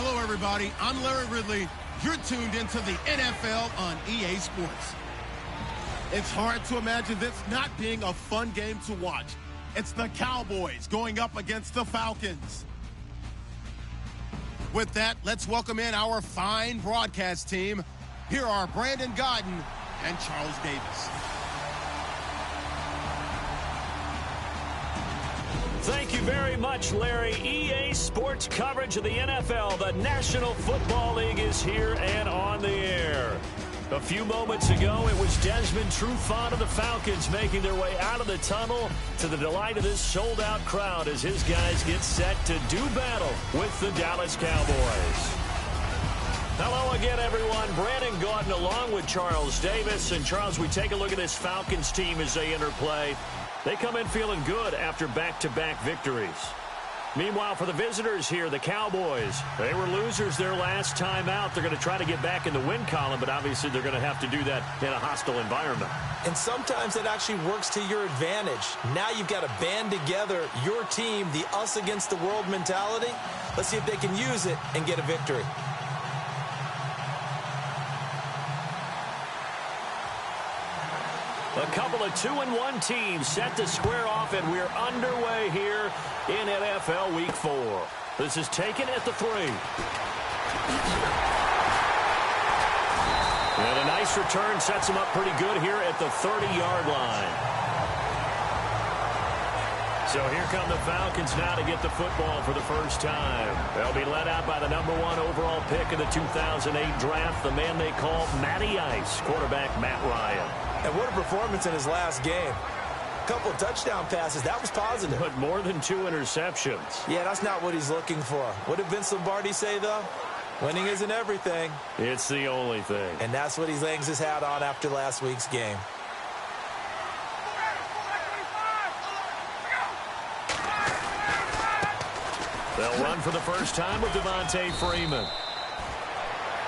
Hello, everybody. I'm Larry Ridley. You're tuned into the NFL on EA Sports. It's hard to imagine this not being a fun game to watch. It's the Cowboys going up against the Falcons. With that, let's welcome in our fine broadcast team. Here are Brandon Godden and Charles Davis. Thank you very much, Larry. EA Sports coverage of the NFL. The National Football League is here and on the air. A few moments ago, it was Desmond Trufant of the Falcons making their way out of the tunnel to the delight of this sold-out crowd as his guys get set to do battle with the Dallas Cowboys. Hello again, everyone. Brandon Gaudin along with Charles Davis. And, Charles, we take a look at this Falcons team as they enter play. They come in feeling good after back-to-back victories. Meanwhile, for the visitors here, the Cowboys, they were losers their last time out. They're going to try to get back in the win column, but obviously they're going to have to do that in a hostile environment. And sometimes that actually works to your advantage. Now you've got to band together your team, the us against the world mentality. Let's see if they can use it and get a victory. A couple of 2-1 teams set to square off, and we're underway here in NFL Week 4. This is taken at the 3. And a nice return sets them up pretty good here at the 30-yard line. So here come the Falcons now to get the football for the first time. They'll be led out by the number 1 overall pick in the 2008 draft, the man they call Matty Ice, quarterback Matt Ryan. And what a performance in his last game. A couple of touchdown passes. That was positive. But more than 2 interceptions. Yeah, that's not what he's looking for. What did Vince Lombardi say, though? Winning isn't everything. It's the only thing. And that's what he hangs his hat on after last week's game. They'll run for the first time with Devontae Freeman.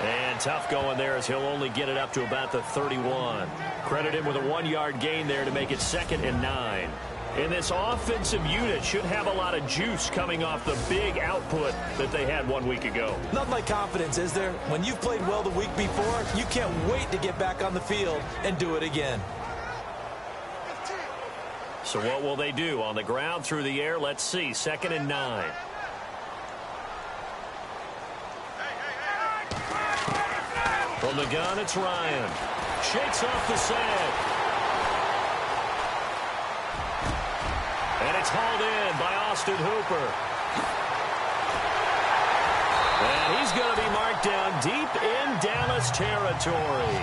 And tough going there as he'll only get it up to about the 31. Credit him with a 1-yard gain there to make it 2nd and 9. And this offensive unit should have a lot of juice coming off the big output that they had 1 week ago. Nothing like confidence, is there? When you've played well the week before, you can't wait to get back on the field and do it again. So what will they do? On the ground, through the air, let's see. 2nd and 9. From the gun, it's Ryan. Shakes off the sag. And it's hauled in by Austin Hooper. And he's going to be marked down deep in Dallas territory.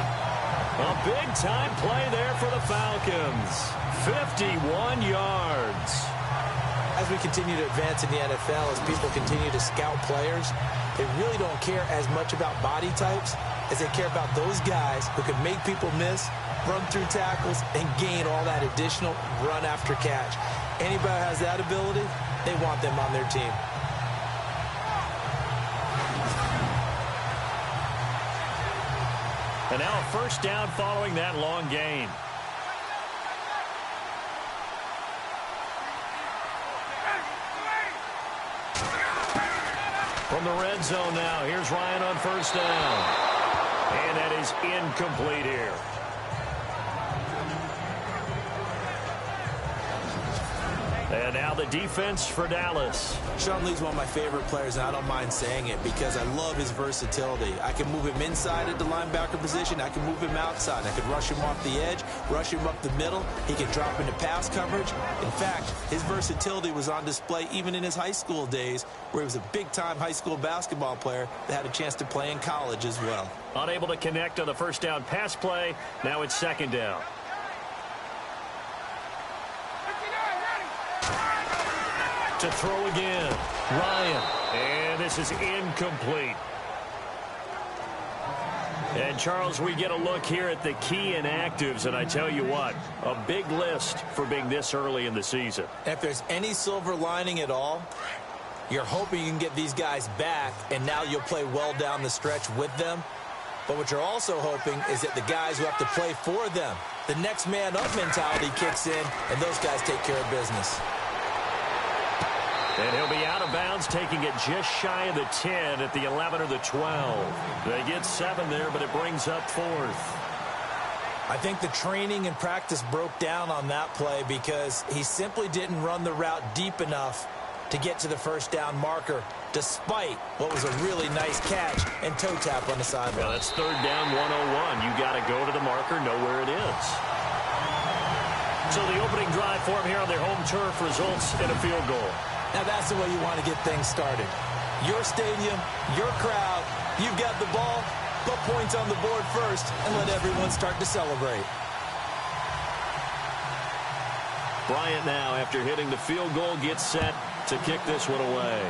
A big-time play there for the Falcons. 51 yards. As we continue to advance in the NFL, as people continue to scout players, they really don't care as much about body types as they care about those guys who can make people miss, run through tackles, and gain all that additional run after catch. Anybody who has that ability, they want them on their team. And now a first down following that long gain. From the red zone now, here's Ryan on first down. And that is incomplete here. And now the defense for Dallas. Sean Lee's one of my favorite players, and I don't mind saying it because I love his versatility. I can move him inside at the linebacker position. I can move him outside. I can rush him off the edge, rush him up the middle. He can drop into pass coverage. In fact, his versatility was on display even in his high school days, where he was a big-time high school basketball player that had a chance to play in college as well. Unable to connect on the first down pass play. Now it's 2nd down. To throw again, Ryan. And this is incomplete. And, Charles, we get a look here at the key inactives, and I tell you what, a big list for being this early in the season. If there's any silver lining at all, you're hoping you can get these guys back, and now you'll play well down the stretch with them. But what you're also hoping is that the guys who have to play for them, the next man up mentality kicks in, and those guys take care of business. And he'll be out of bounds taking it just shy of the 10 at the 11 or the 12. They get 7 there, but it brings up 4th. I think the training and practice broke down on that play because he simply didn't run the route deep enough to get to the first down marker, despite what was a really nice catch and toe tap on the sideline. Well, that's 3rd down 101. You got to go to the marker, know where it is. So the opening drive for him here on their home turf results in a field goal. Now that's the way you want to get things started. Your stadium, your crowd, you've got the ball, put points on the board first and let everyone start to celebrate. Bryant now, after hitting the field goal, gets set to kick this one away.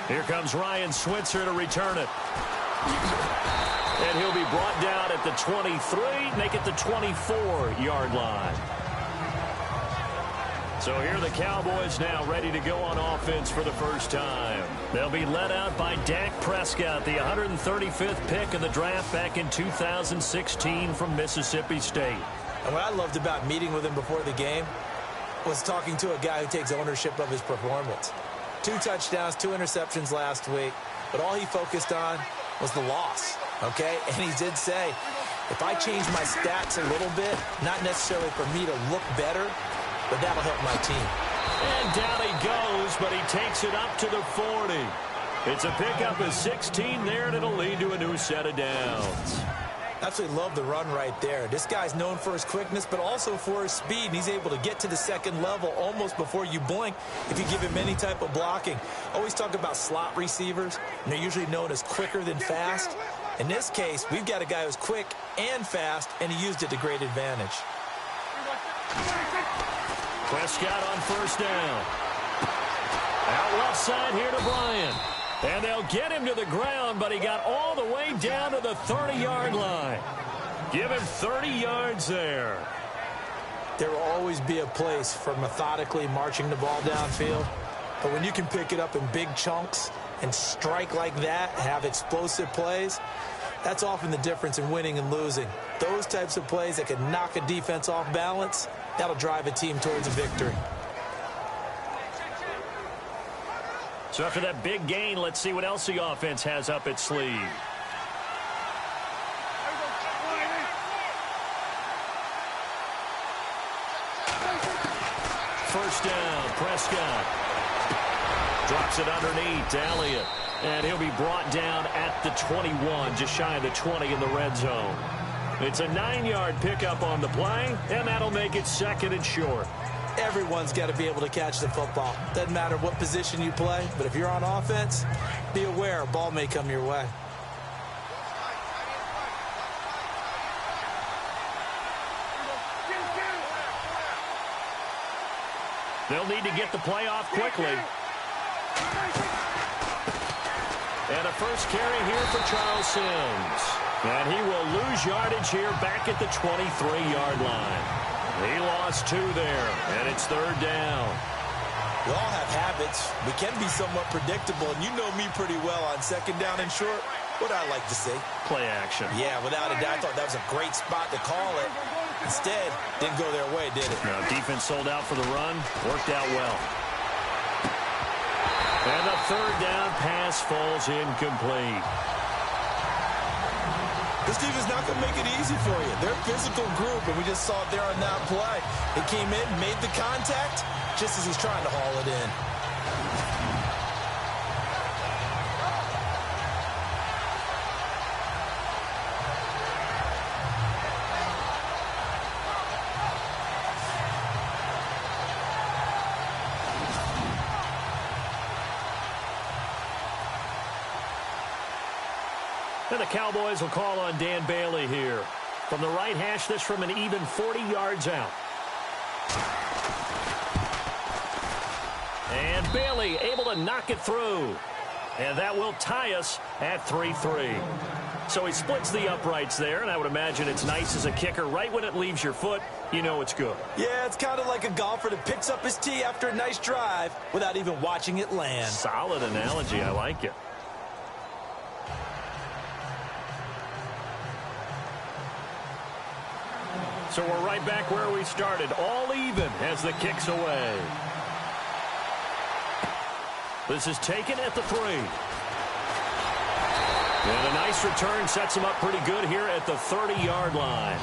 Here comes Ryan Switzer to return it. And he'll be brought down at the 23, make it the 24-yard line. So here are the Cowboys now ready to go on offense for the first time. They'll be led out by Dak Prescott, the 135th pick of the draft back in 2016 from Mississippi State. And what I loved about meeting with him before the game was talking to a guy who takes ownership of his performance. 2 touchdowns, 2 interceptions last week, but all he focused on was the loss, okay? And he did say, if I change my stats a little bit, not necessarily for me to look better, but that'll help my team. And down he goes, but he takes it up to the 40. It's a pickup of 16 there, and it'll lead to a new set of downs. Absolutely love the run right there. This guy's known for his quickness, but also for his speed, and he's able to get to the second level almost before you blink if you give him any type of blocking. Always talk about slot receivers, and they're usually known as quicker than fast. In this case, we've got a guy who's quick and fast, and he used it to great advantage. Prescott on first down. Out left side here to Bryant. And they'll get him to the ground, but he got all the way down to the 30-yard line. Give him 30 yards there. There will always be a place for methodically marching the ball downfield. But when you can pick it up in big chunks and strike like that, have explosive plays, that's often the difference in winning and losing. Those types of plays that can knock a defense off balance, that'll drive a team towards a victory. So after that big gain, let's see what else the offense has up its sleeve. First down, Prescott. Drops it underneath to Elliott. And he'll be brought down at the 21, just shy of the 20 in the red zone. It's a 9-yard pickup on the play, and that'll make it 2nd and short. Everyone's got to be able to catch the football. Doesn't matter what position you play, but if you're on offense, be aware a ball may come your way. They'll need to get the play off quickly. And a first carry here for Charles Sims. And he will lose yardage here back at the 23-yard line. He lost 2 there, and it's 3rd down. We all have habits. We can be somewhat predictable, and you know me pretty well on 2nd down and short. What I like to see. Play action. Yeah, without a doubt, I thought that was a great spot to call it. Instead, didn't go their way, did it? No, defense sold out for the run. Worked out well. And the 3rd down pass falls incomplete. This team is not going to make it easy for you. They're a physical group, and we just saw it there on that play. They came in, made the contact, just as he's trying to haul it in. And the Cowboys will call on Dan Bailey here. From the right hash, this from an even 40 yards out. And Bailey able to knock it through. And that will tie us at 3-3. So he splits the uprights there, and I would imagine it's nice as a kicker. Right when it leaves your foot, you know it's good. Yeah, it's kind of like a golfer that picks up his tee after a nice drive without even watching it land. Solid analogy. I like it. So we're right back where we started, all even as the kick's away. This is taken at the 3. And a nice return sets him up pretty good here at the 30-yard line.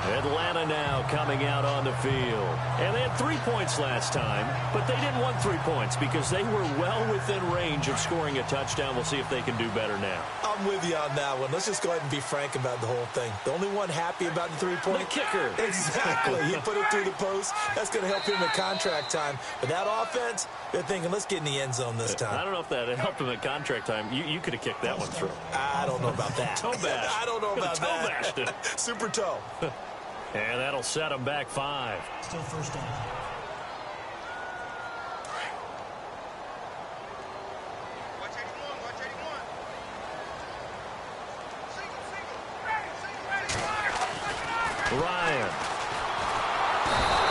Atlanta now coming out on the field. And they had 3 points last time, but they didn't want 3 points because they were well within range of scoring a touchdown. We'll see if they can do better now. I'm with you on that one. Let's just go ahead and be frank about the whole thing. The only one happy about the 3-point. The kicker. Exactly. He put it through the post. That's going to help him at contract time. But that offense, they're thinking, let's get in the end zone this time. I don't know if that helped him at contract time. You could have kicked that one through. I don't know about that. Toe bash. I don't know about that. Toe bashed it. Super toe. And that'll set him back 5. Still first down. Ryan.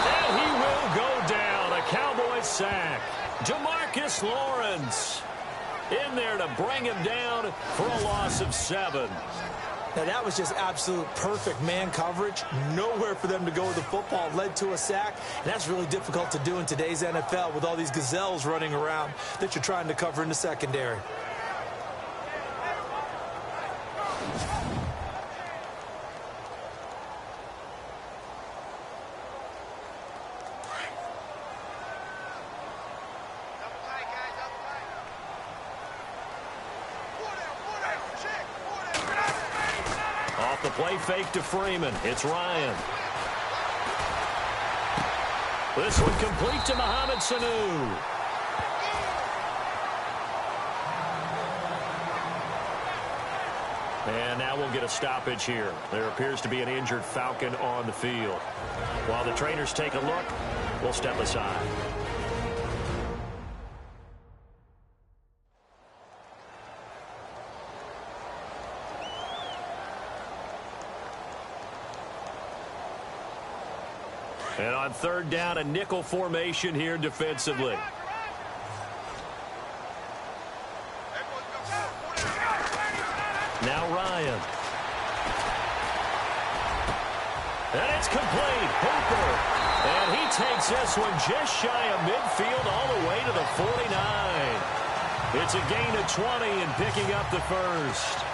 And he will go down. A Cowboys sack. Jamarcus Lawrence in there to bring him down for a loss of 7. Now, that was just absolute perfect man coverage. Nowhere for them to go with the football. Led to a sack. And that's really difficult to do in today's NFL with all these gazelles running around that you're trying to cover in the secondary. Off the play fake to Freeman. It's Ryan. This one complete to Mohamed Sanu. And now we'll get a stoppage here. There appears to be an injured Falcon on the field. While the trainers take a look, we'll step aside. And on 3rd down, a nickel formation here defensively. Now Ryan. And it's complete. Hooper. And he takes this one just shy of midfield all the way to the 49. It's a gain of 20 and picking up the first.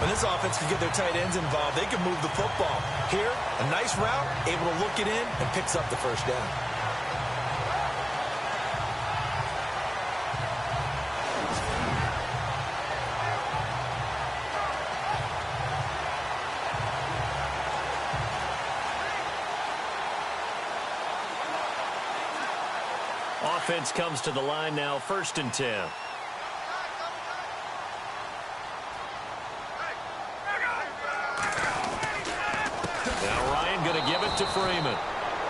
When this offense can get their tight ends involved, they can move the football. Here, a nice route, able to look it in, and picks up the first down. Offense comes to the line now, 1st and 10. Going to give it to Freeman.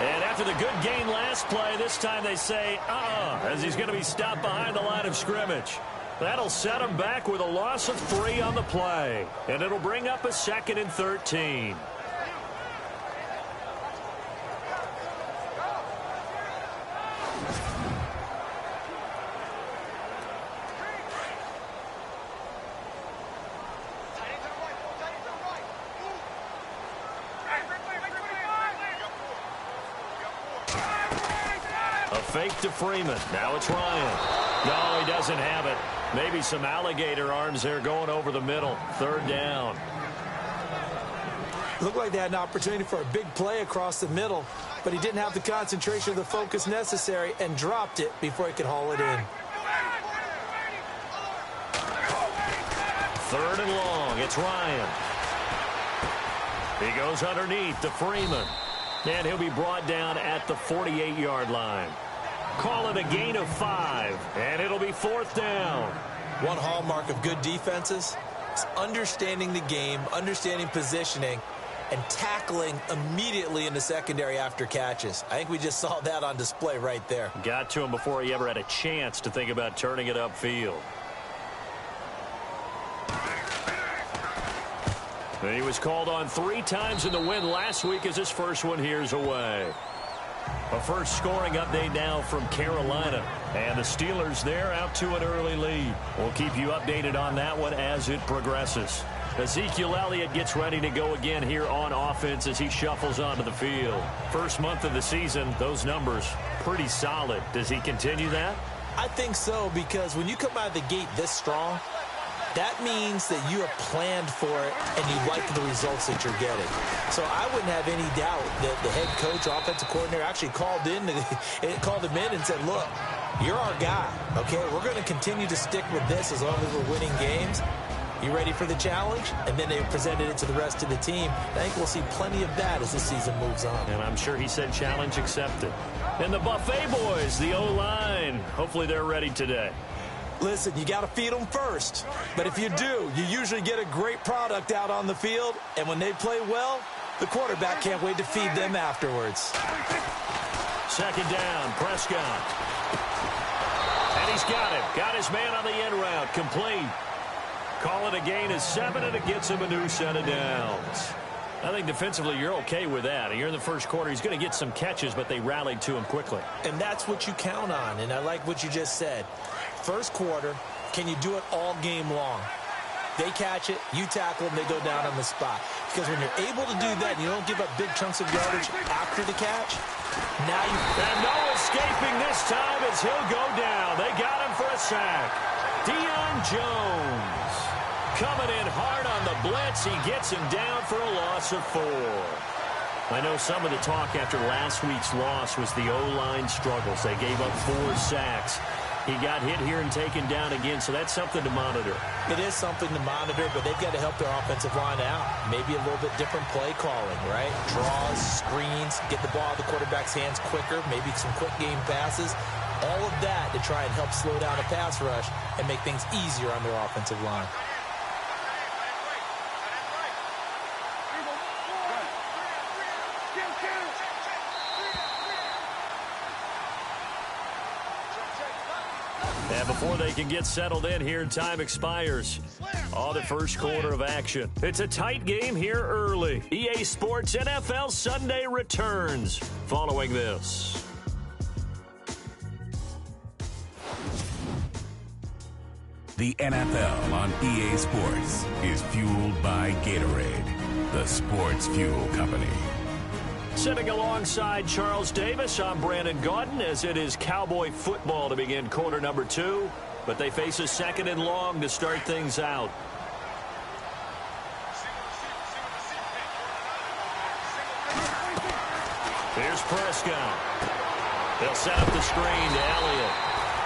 And after the good gain last play, this time they say, as he's going to be stopped behind the line of scrimmage. That'll set him back with a loss of 3 on the play. And it'll bring up a 2nd and 13. Fake to Freeman. Now it's Ryan. No, he doesn't have it. Maybe some alligator arms there going over the middle. 3rd down. Looked like they had an opportunity for a big play across the middle, but he didn't have the concentration or the focus necessary and dropped it before he could haul it in. 3rd and long. It's Ryan. He goes underneath to Freeman. And he'll be brought down at the 48-yard line. Call it a gain of 5, and it'll be 4th down. One hallmark of good defenses is understanding the game, understanding positioning, and tackling immediately in the secondary after catches. I think we just saw that on display right there. Got to him before he ever had a chance to think about turning it upfield. And he was called on 3 times in the win last week as his first one here's away. A first scoring update now from Carolina. And the Steelers there out to an early lead. We'll keep you updated on that one as it progresses. Ezekiel Elliott gets ready to go again here on offense as he shuffles onto the field. First month of the season, those numbers pretty solid. Does he continue that? I think so, because when you come out of the gate this strong, that means that you have planned for it and you like the results that you're getting. So I wouldn't have any doubt that the head coach, offensive coordinator, actually called him in and said, look, you're our guy, okay? We're going to continue to stick with this as long as we're winning games. You ready for the challenge? And then they presented it to the rest of the team. I think we'll see plenty of that as the season moves on. And I'm sure he said challenge accepted. And the Buffet boys, the O-line, hopefully they're ready today. Listen, you got to feed them first. But if you do, you usually get a great product out on the field. And when they play well, the quarterback can't wait to feed them afterwards. Second down, Prescott. And he's got him. Got his man on the end route, complete. Call it a gain of 7, and it gets him a new set of downs. I think defensively you're okay with that. Here in the first quarter, he's going to get some catches, but they rallied to him quickly. And that's what you count on, and I like what you just said. First quarter, can you do it all game long? They catch it, you tackle them, they go down on the spot. Because when you're able to do that, you don't give up big chunks of yardage after the catch. Now you... And no escaping this time as he'll go down. They got him for a sack. Deion Jones. Coming in hard on the blitz. He gets him down for a loss of 4. I know some of the talk after last week's loss was the O-line struggles. They gave up 4 sacks. He got hit here and taken down again, so that's something to monitor. It is something to monitor, but they've got to help their offensive line out. Maybe a little bit different play calling, right? Draws, screens, get the ball out of the quarterback's hands quicker, maybe some quick game passes. All of that to try and help slow down a pass rush and make things easier on their offensive line. And before they can get settled in here, time expires on the first quarter of action. It's a tight game here early. EA Sports NFL Sunday returns following this. The NFL on EA Sports is fueled by Gatorade, the sports fuel company. Sitting alongside Charles Davis, I'm Brandon Gaudin, as it is Cowboy football to begin quarter number 2. But they face a second and long to start things out. Here's Prescott. They'll set up the screen to Elliott.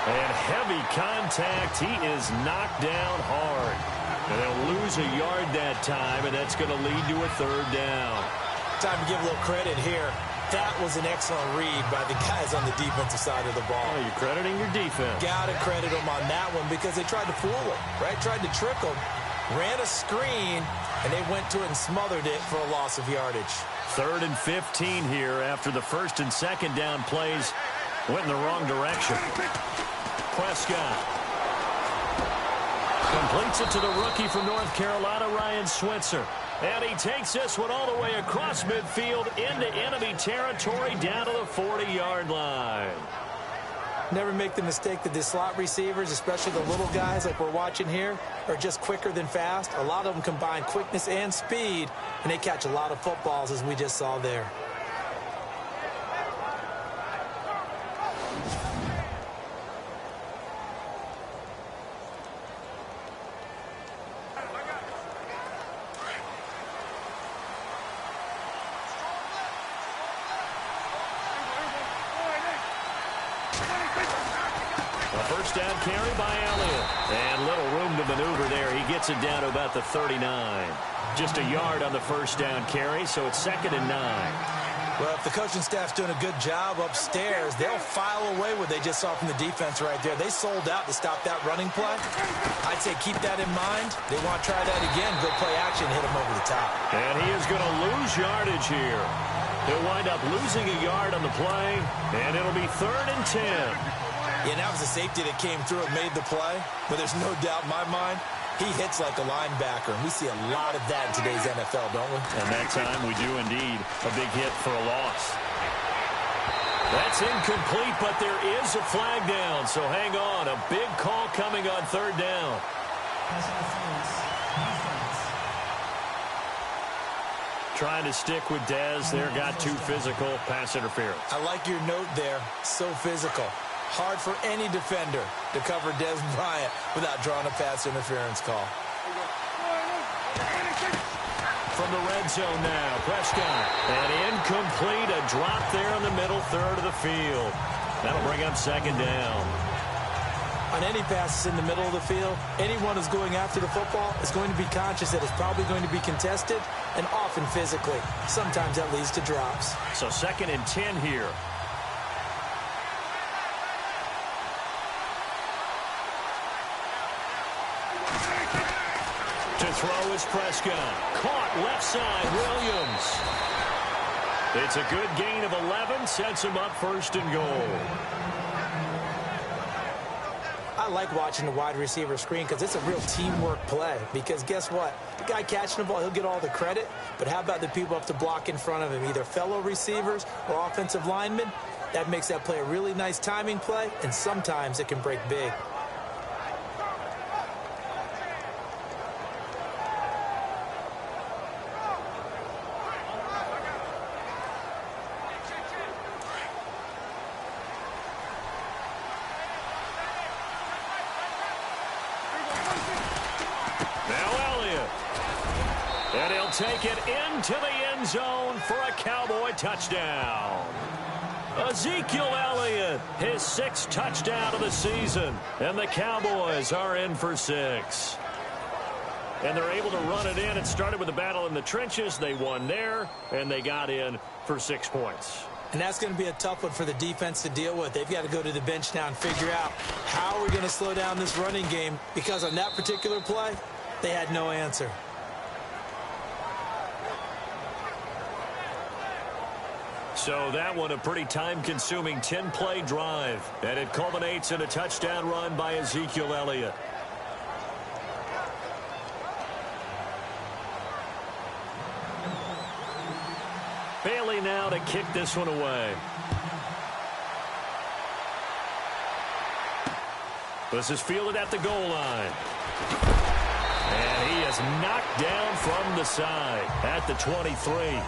And heavy contact. He is knocked down hard. And they'll lose a yard that time, and that's going to lead to a third down. Time to give a little credit here. That was an excellent read by the guys on the defensive side of the ball. Oh, you're crediting your defense. Got to credit them on that one because they tried to fool him, right? Tried to trick him, ran a screen, and they went to it and smothered it for a loss of yardage. 3rd and 15 here after the first and second down plays went in the wrong direction. Prescott completes it to the rookie from North Carolina, Ryan Switzer. And he takes this one all the way across midfield into enemy territory down to the 40-yard line. Never make the mistake that the slot receivers, especially the little guys like we're watching here, are just quicker than fast. A lot of them combine quickness and speed, and they catch a lot of footballs, as we just saw there. First down carry by Elliott. And little room to maneuver there. He gets it down to about the 39. Just a yard on the first down carry, so it's 2nd and 9. Well, if the coaching staff's doing a good job upstairs, they'll file away what they just saw from the defense right there. They sold out to stop that running play. I'd say keep that in mind. They want to try that again. Go play action, hit them over the top. And he is going to lose yardage here. He'll wind up losing a yard on the play, and it'll be 3rd and 10. Yeah, that was a safety that came through and made the play. But there's no doubt in my mind, he hits like a linebacker. And we see a lot of that in today's NFL, don't we? And that time we do indeed. A big hit for a loss. That's incomplete, but there is a flag down. So hang on. A big call coming on 3rd down. Trying to stick with Dez there, got too physical, pass interference. I like your note there, so physical. Hard for any defender to cover Dez Bryant without drawing a pass interference call. From the red zone now, Prescott. And incomplete, a drop there in the middle third of the field. That'll bring up second down. On any passes in the middle of the field, anyone who's going after the football is going to be conscious that it's probably going to be contested and often physically. Sometimes that leads to drops. So 2nd and 10 here. To throw is Prescott. Caught left side, Williams. It's a good gain of 11, sets him up 1st and goal. I like watching the wide receiver screen because it's a real teamwork play. Because guess what? The guy catching the ball, he'll get all the credit. But how about the people up to block in front of him, either fellow receivers or offensive linemen? That makes that play a really nice timing play, and sometimes it can break big. And he'll take it into the end zone for a Cowboy touchdown. Ezekiel Elliott, his 6th touchdown of the season. And the Cowboys are in for 6. And they're able to run it in. It started with a battle in the trenches. They won there, and they got in for 6 points. And that's going to be a tough one for the defense to deal with. They've got to go to the bench now and figure out how we're going to slow down this running game, because on that particular play, they had no answer. So that one a pretty time-consuming 10-play drive. And it culminates in a touchdown run by Ezekiel Elliott. Bailey now to kick this one away. This is fielded at the goal line. And he is knocked down from the side at the 23.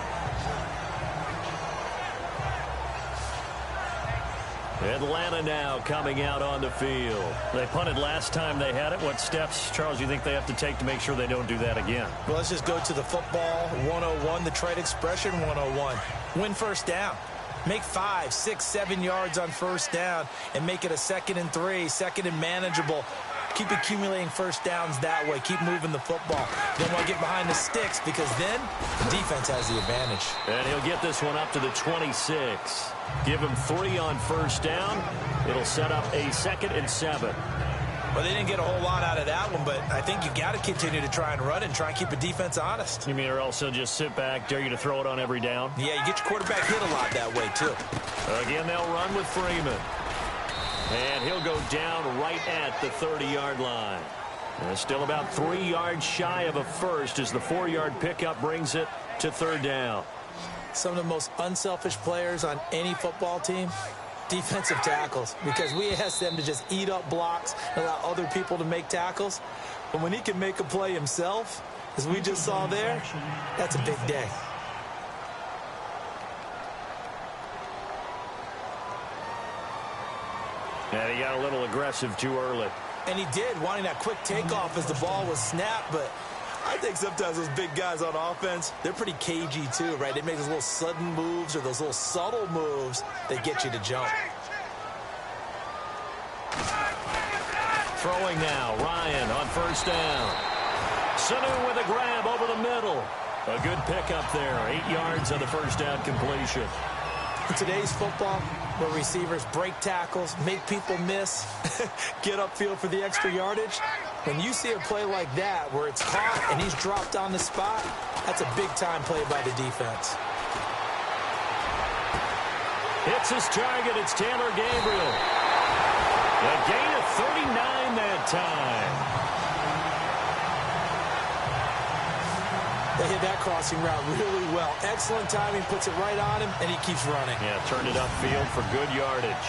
Atlanta now coming out on the field. They punted last time they had it. What steps, Charles, you think they have to take to make sure they don't do that again? Well, let's just go to the football 101, the trade expression 101. Win first down. Make 5, 6, 7 yards on first down and make it a 2nd and 3, 2nd and manageable. Keep accumulating first downs that way. Keep moving the football. Don't want to get behind the sticks, because then the defense has the advantage. And he'll get this one up to the 26. Give him 3 on first down. It'll set up a 2nd and 7. Well, they didn't get a whole lot out of that one, but I think you got to continue to try and run and try and keep the defense honest. You mean, or else they'll just sit back, dare you to throw it on every down? Yeah, you get your quarterback hit a lot that way, too. Again, they'll run with Freeman. And he'll go down right at the 30-yard line. And still about 3 yards shy of a first as the 4-yard pickup brings it to 3rd down. Some of the most unselfish players on any football team, defensive tackles, because we ask them to just eat up blocks and allow other people to make tackles. But when he can make a play himself, as we just saw there, that's a big day. And he got a little aggressive too early. And he did, wanting that quick takeoff as the ball was snapped. But I think sometimes those big guys on offense, they're pretty cagey too, right? They make those little sudden moves or those little subtle moves that get you to jump. Throwing now, Ryan on first down. Sanu with a grab over the middle. A good pickup there, 8 yards on the first down completion. In today's football, where receivers break tackles, make people miss, get upfield for the extra yardage, when you see a play like that where it's caught and he's dropped on the spot, that's a big-time play by the defense. Hits his target. It's Taylor Gabriel. A gain of 39 that time. They hit that crossing route really well. Excellent timing, puts it right on him, and he keeps running. Yeah, turned it upfield for good yardage.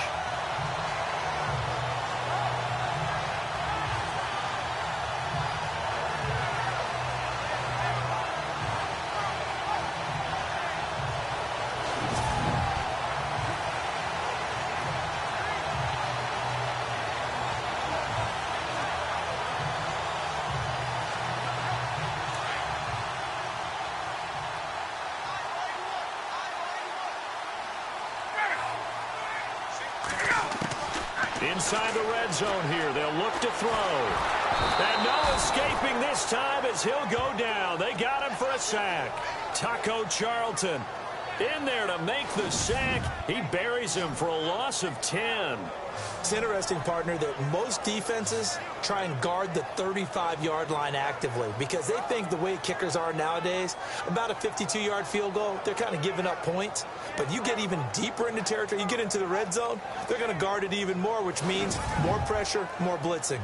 Inside the red zone here. They'll look to throw. And no escaping this time as he'll go down. They got him for a sack. Taco Charlton in there to make the sack. He buries him for a loss of 10. It's interesting, partner, that most defenses try and guard the 35-yard line actively because they think the way kickers are nowadays, about a 52-yard field goal, they're kind of giving up points. But you get even deeper into territory, you get into the red zone, they're going to guard it even more, which means more pressure, more blitzing.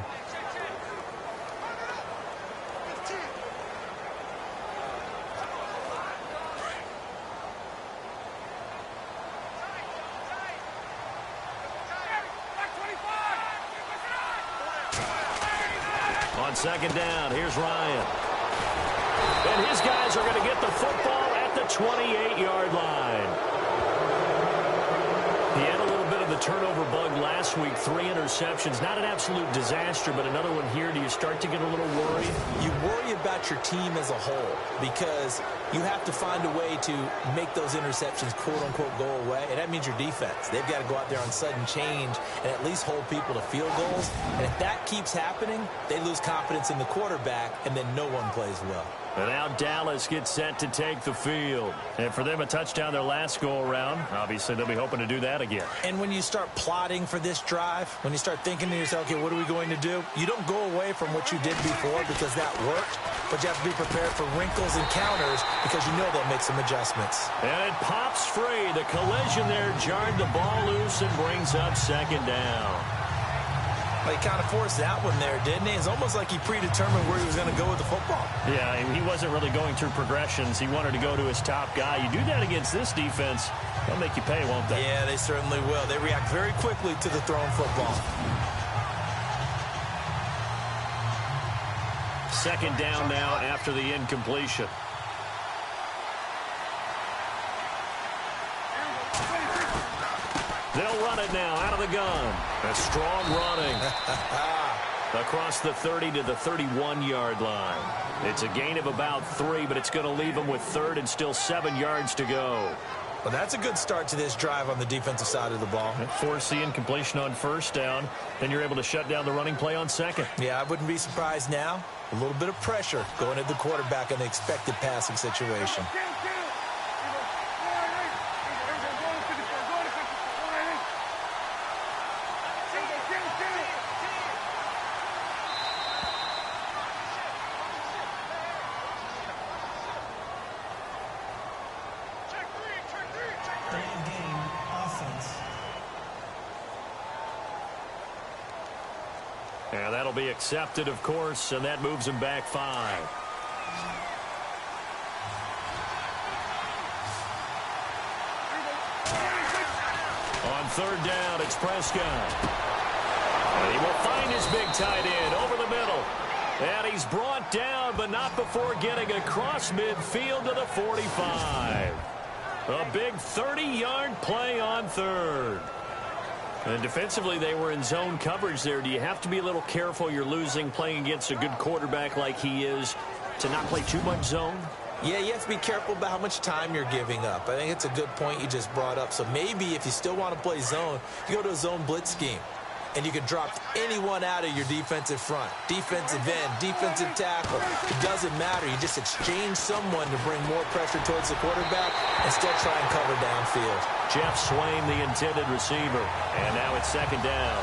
On second down, here's Ryan. And his guys are going to get the football at the 28-yard line. He had a little bit of the turnover bug last week, 3 interceptions. Not an absolute disaster, but another one here. Do you start to get a little worried? You worry about your team as a whole because you have to find a way to make those interceptions, quote-unquote, go away. And that means your defense. They've got to go out there on sudden change and at least hold people to field goals. And if that keeps happening, they lose confidence in the quarterback, and then no one plays well. And now Dallas gets set to take the field. And for them, a touchdown their last go-around. Obviously, they'll be hoping to do that again. And when you start plotting for this drive, when you start thinking to yourself, okay, what are we going to do? You don't go away from what you did before because that worked, but you have to be prepared for wrinkles and counters because you know they'll make some adjustments. And it pops free. The collision there jarred the ball loose and brings up second down. He kind of forced that one there, didn't he? It's almost like he predetermined where he was going to go with the football. Yeah, he wasn't really going through progressions. He wanted to go to his top guy. You do that against this defense, they'll make you pay, won't they? Yeah, they certainly will. They react very quickly to the thrown football. Second down now after the incompletion. They'll run it now out of the gun. A strong running. Across the 30 to the 31-yard line. It's a gain of about 3, but it's going to leave them with third and still 7 yards to go. Well, that's a good start to this drive on the defensive side of the ball. Force the incompletion on first down. Then you're able to shut down the running play on second. Yeah, I wouldn't be surprised now. A little bit of pressure going at the quarterback in the expected passing situation. And that'll be accepted, of course, and that moves him back 5. On third down, it's Prescott. And he will find his big tight end over the middle. And he's brought down, but not before getting across midfield to the 45. A big 30-yard play on third. And defensively, they were in zone coverage there. Do you have to be a little careful? You're losing playing against a good quarterback like he is to not play too much zone? Yeah, you have to be careful about how much time you're giving up. I think it's a good point you just brought up. So maybe if you still want to play zone, you go to a zone blitz scheme. And you can drop anyone out of your defensive front. Defensive end, defensive tackle. It doesn't matter. You just exchange someone to bring more pressure towards the quarterback and still try and cover downfield. Jeff Swain, the intended receiver. And now it's second down.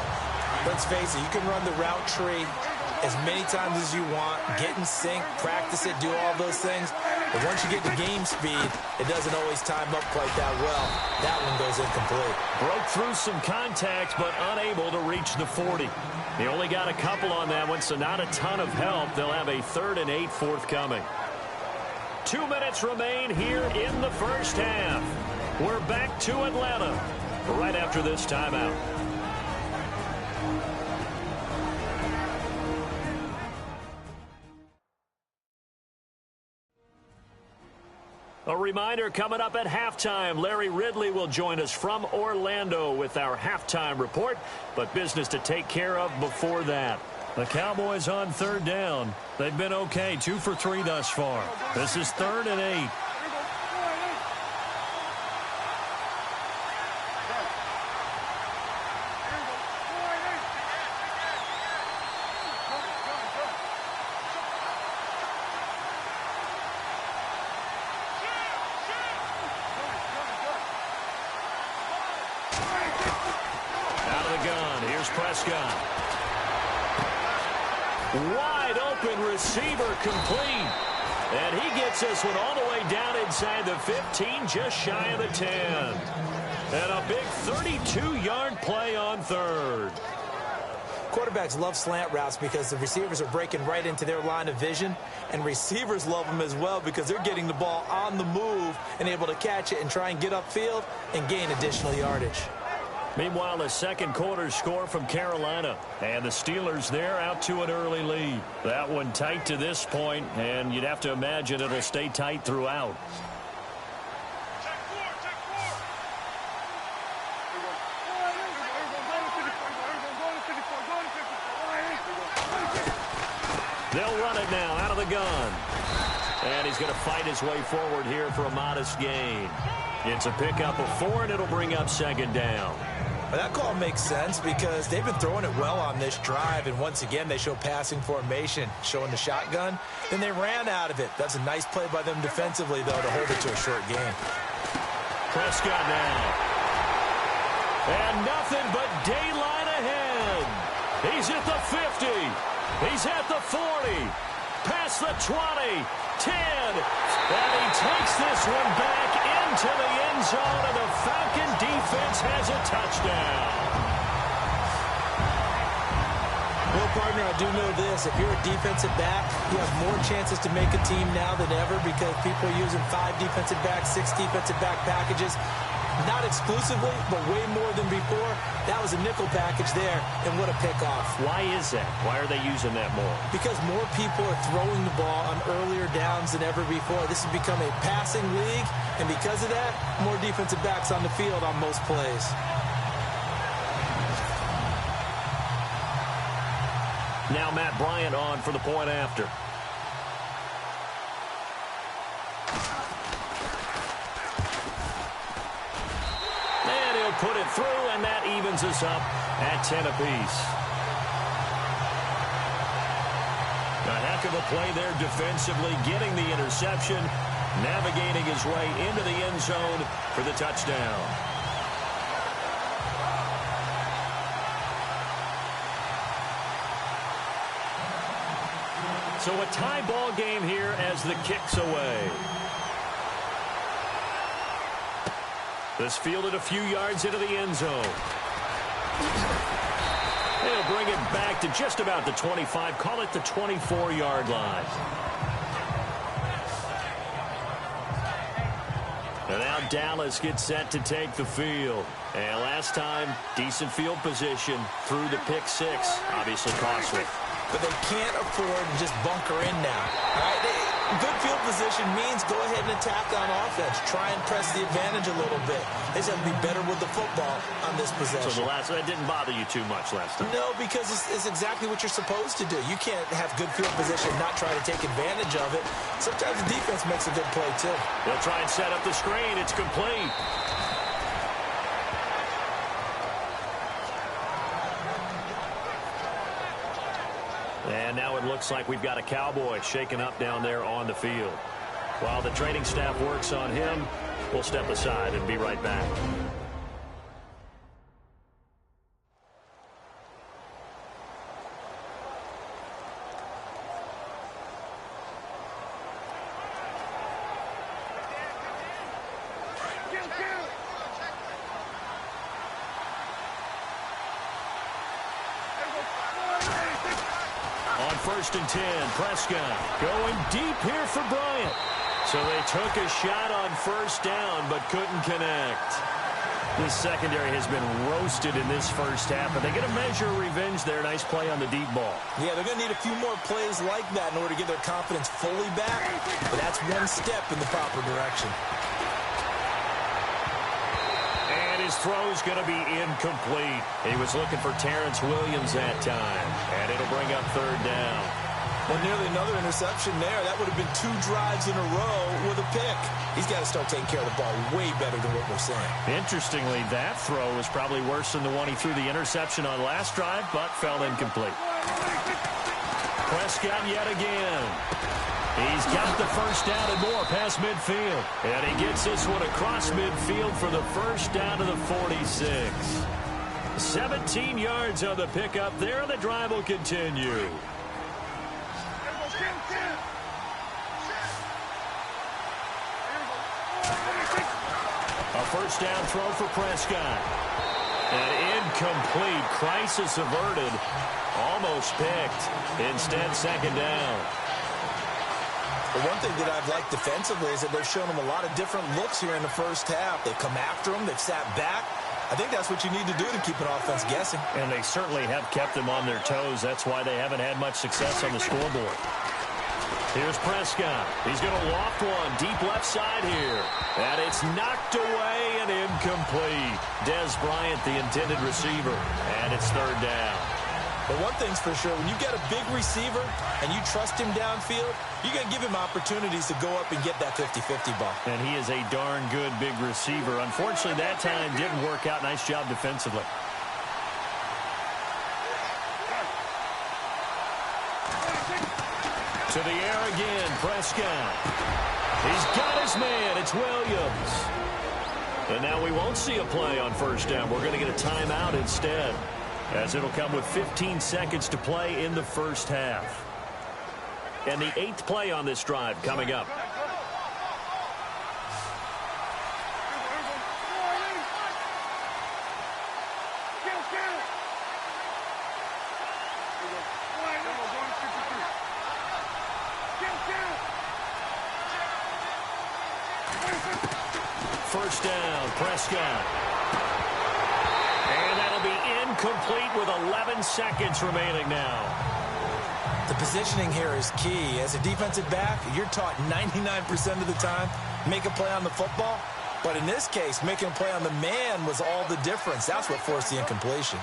Let's face it, you can run the route tree as many times as you want, get in sync, practice it, do all those things. But once you get to game speed, it doesn't always time up quite that well. That one goes incomplete. Broke through some contacts, but unable to reach the 40. He only got a couple on that one, so not a ton of help. They'll have a 3rd and 8 forthcoming. 2 minutes remain here in the first half. We're back to Atlanta right after this timeout. A reminder, coming up at halftime, Larry Ridley will join us from Orlando with our halftime report, but business to take care of before that. The Cowboys on third down. They've been okay, 2 for 3 thus far. This is 3rd and 8. Out of the gun, here's Prescott. Wide open receiver complete. And he gets this one all the way down inside the 15, just shy of the 10. And a big 32-yard play on third. Quarterbacks love slant routes because the receivers are breaking right into their line of vision, and receivers love them as well because they're getting the ball on the move and able to catch it and try and get upfield and gain additional yardage. Meanwhile, the second quarter score from Carolina, and the Steelers there out to an early lead. That one tight to this point, and you'd have to imagine it'll stay tight throughout. They'll run it now out of the gun. And he's going to fight his way forward here for a modest gain. It's a pickup of 4, and it'll bring up second down. Well, that call makes sense because they've been throwing it well on this drive, and once again they show passing formation, showing the shotgun. Then they ran out of it. That's a nice play by them defensively, though, to hold it to a short game. Prescott now. And nothing but daylight ahead. He's at the 50. He's at the 40. Past the 20. 10. And he takes this one back into the end zone, and the Falcon defense has a touchdown. Well, partner, I do know this. If you're a defensive back, you have more chances to make a team now than ever because people are using 5 defensive backs, 6 defensive back packages. Not exclusively, but way more than before. That was a nickel package there, and what a pickoff. Why is that? Why are they using that more? Because more people are throwing the ball on earlier downs than ever before. This has become a passing league, and because of that, more defensive backs on the field on most plays. Now Matt Bryant on for the point after. Put it through, and that evens us up at 10 apiece. A heck of a play there defensively, getting the interception, navigating his way into the end zone for the touchdown. So a tie ball game here as the kick's away. This fielded a few yards into the end zone. They'll bring it back to just about the 25. Call it the 24-yard line. And now Dallas gets set to take the field. And last time, decent field position through the pick 6. Obviously costly. But they can't afford to just bunker in now. All right? Good field position means go ahead and attack on offense. Try and press the advantage a little bit. They just have to be better with the football on this possession. So that didn't bother you too much last time? No, because it's exactly what you're supposed to do. You can't have good field position and not try to take advantage of it. Sometimes the defense makes a good play, too. They'll try and set up the screen. It's complete. And now it looks like we've got a Cowboy shaken up down there on the field. While the training staff works on him, we'll step aside and be right back. First and 10, Prescott going deep here for Bryant. So they took a shot on first down, but couldn't connect. This secondary has been roasted in this first half, but they get a measure of revenge there. Nice play on the deep ball. Yeah, they're going to need a few more plays like that in order to get their confidence fully back, but that's one step in the proper direction. And his throw's going to be incomplete. He was looking for Terrence Williams that time, and it'll bring up third down. Well, nearly another interception there. That would have been 2 drives in a row with a pick. He's got to start taking care of the ball way better than what we're saying. Interestingly, that throw was probably worse than the one he threw the interception on last drive, but fell incomplete. Prescott yet again. He's got the first down and more past midfield. And he gets this one across midfield for the first down to the 46. 17 yards on the pickup there, and the drive will continue. A first down throw for Prescott. An incomplete. Crisis averted. Almost picked. Instead, second down. The one thing that I've liked defensively is that they've shown him a lot of different looks here in the first half. They've come after him. They've sat back. I think that's what you need to do to keep an offense guessing. And they certainly have kept them on their toes. That's why they haven't had much success on the scoreboard. Here's Prescott. He's going to loft one deep left side here. And it's knocked away and incomplete. Dez Bryant, the intended receiver. And it's third down. But one thing's for sure, when you get a big receiver and you trust him downfield, you're going to give him opportunities to go up and get that 50-50 ball. And he is a darn good big receiver. Unfortunately, that time didn't work out. Nice job defensively. To the air again, Prescott. He's got his man. It's Williams. And now we won't see a play on first down. We're going to get a timeout instead, as it'll come with 15 seconds to play in the first half. And the 8th play on this drive coming up. First down, Prescott. And that'll be incomplete with 11 seconds remaining now. The positioning here is key. As a defensive back, you're taught 99% of the time, make a play on the football. But in this case, making a play on the man was all the difference. That's what forced the incompletion.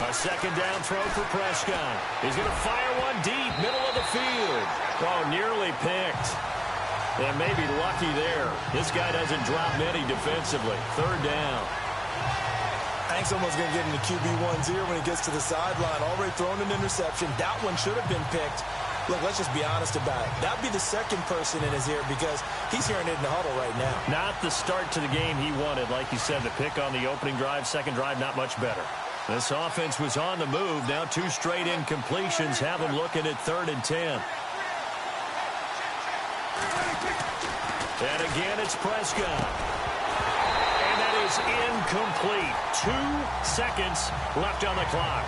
A second down throw for Prescott. He's going to fire one deep, middle of the field. Oh, nearly picked. And maybe lucky there. This guy doesn't drop many defensively. Third down. I think someone's going to get into QB1's ear when he gets to the sideline. Already thrown an interception. That one should have been picked. Look, let's just be honest about it. That would be the second person in his ear because he's hearing it in the huddle right now. Not the start to the game he wanted. Like you said, the pick on the opening drive, second drive, not much better. This offense was on the move. Now 2 straight incompletions have them looking at 3rd and 10. And again, it's Prescott. And that is incomplete. 2 seconds left on the clock.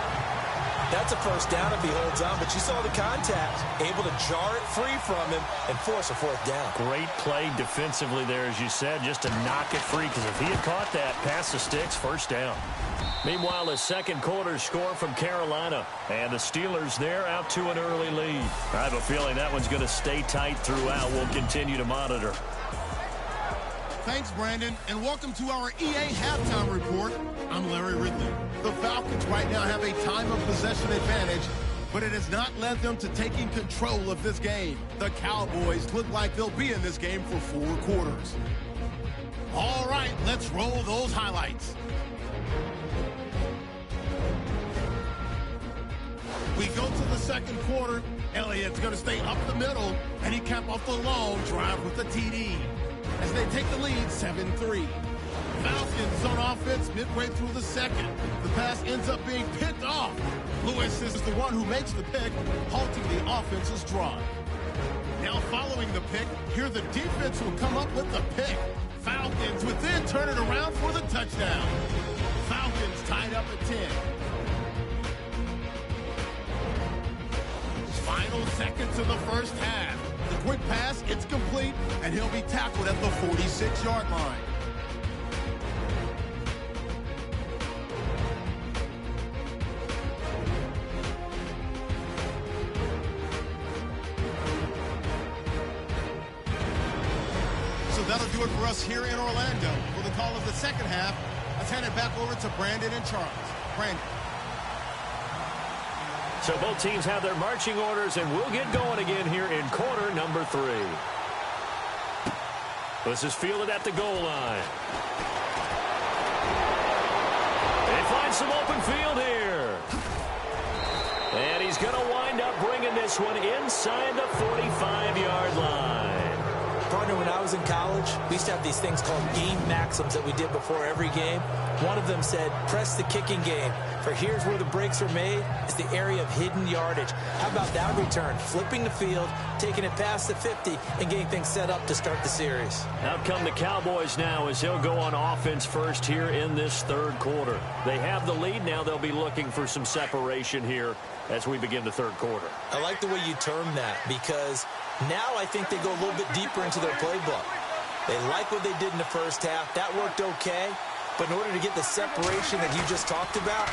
That's a first down if he holds on, but you saw the contact. Able to jar it free from him and force a 4th down. Great play defensively there, as you said, just to knock it free, because if he had caught that, past the sticks, first down. Meanwhile, the second quarter score from Carolina, and the Steelers there out to an early lead. I have a feeling that one's going to stay tight throughout. We'll continue to monitor. Thanks, Brandon, and welcome to our EA Halftime Report. I'm Larry Ridley. The Falcons right now have a time of possession advantage, but it has not led them to taking control of this game. The Cowboys look like they'll be in this game for 4 quarters. All right, let's roll those highlights. We go to the second quarter. Elliott's going to stay up the middle, and he capped off the long drive with the TD. As they take the lead, 7-3. Falcons on offense midway through the second. The pass ends up being picked off. Lewis is the one who makes the pick, halting the offense's drive. Now following the pick, here the defense will come up with the pick. Falcons would then turn it around for the touchdown. Falcons tied up at 10. Final seconds of the first half. The quick pass, it's complete, and he'll be tackled at the 46-yard line. So that'll do it for us here in Orlando. For the call of the second half, let's hand it back over to Brandon and Charles. Brandon. So both teams have their marching orders, and we'll get going again here in quarter number 3. This is fielded at the goal line. They find some open field here. going to wind up bringing this one inside the 45-yard line. Partner, when I was in college, we used to have these things called game maxims that we did before every game. One of them said, press the kicking game, for here's where the breaks are made. It's the area of hidden yardage. How about that return? Flipping the field, taking it past the 50, and getting things set up to start the series. Out come the Cowboys now as they'll go on offense first here in this third quarter. They have the lead. Now they'll be looking for some separation here as we begin the third quarter. I like the way you term that, because now I think they go a little bit deeper into their playbook. They like what they did in the first half. That worked okay. But in order to get the separation that you just talked about,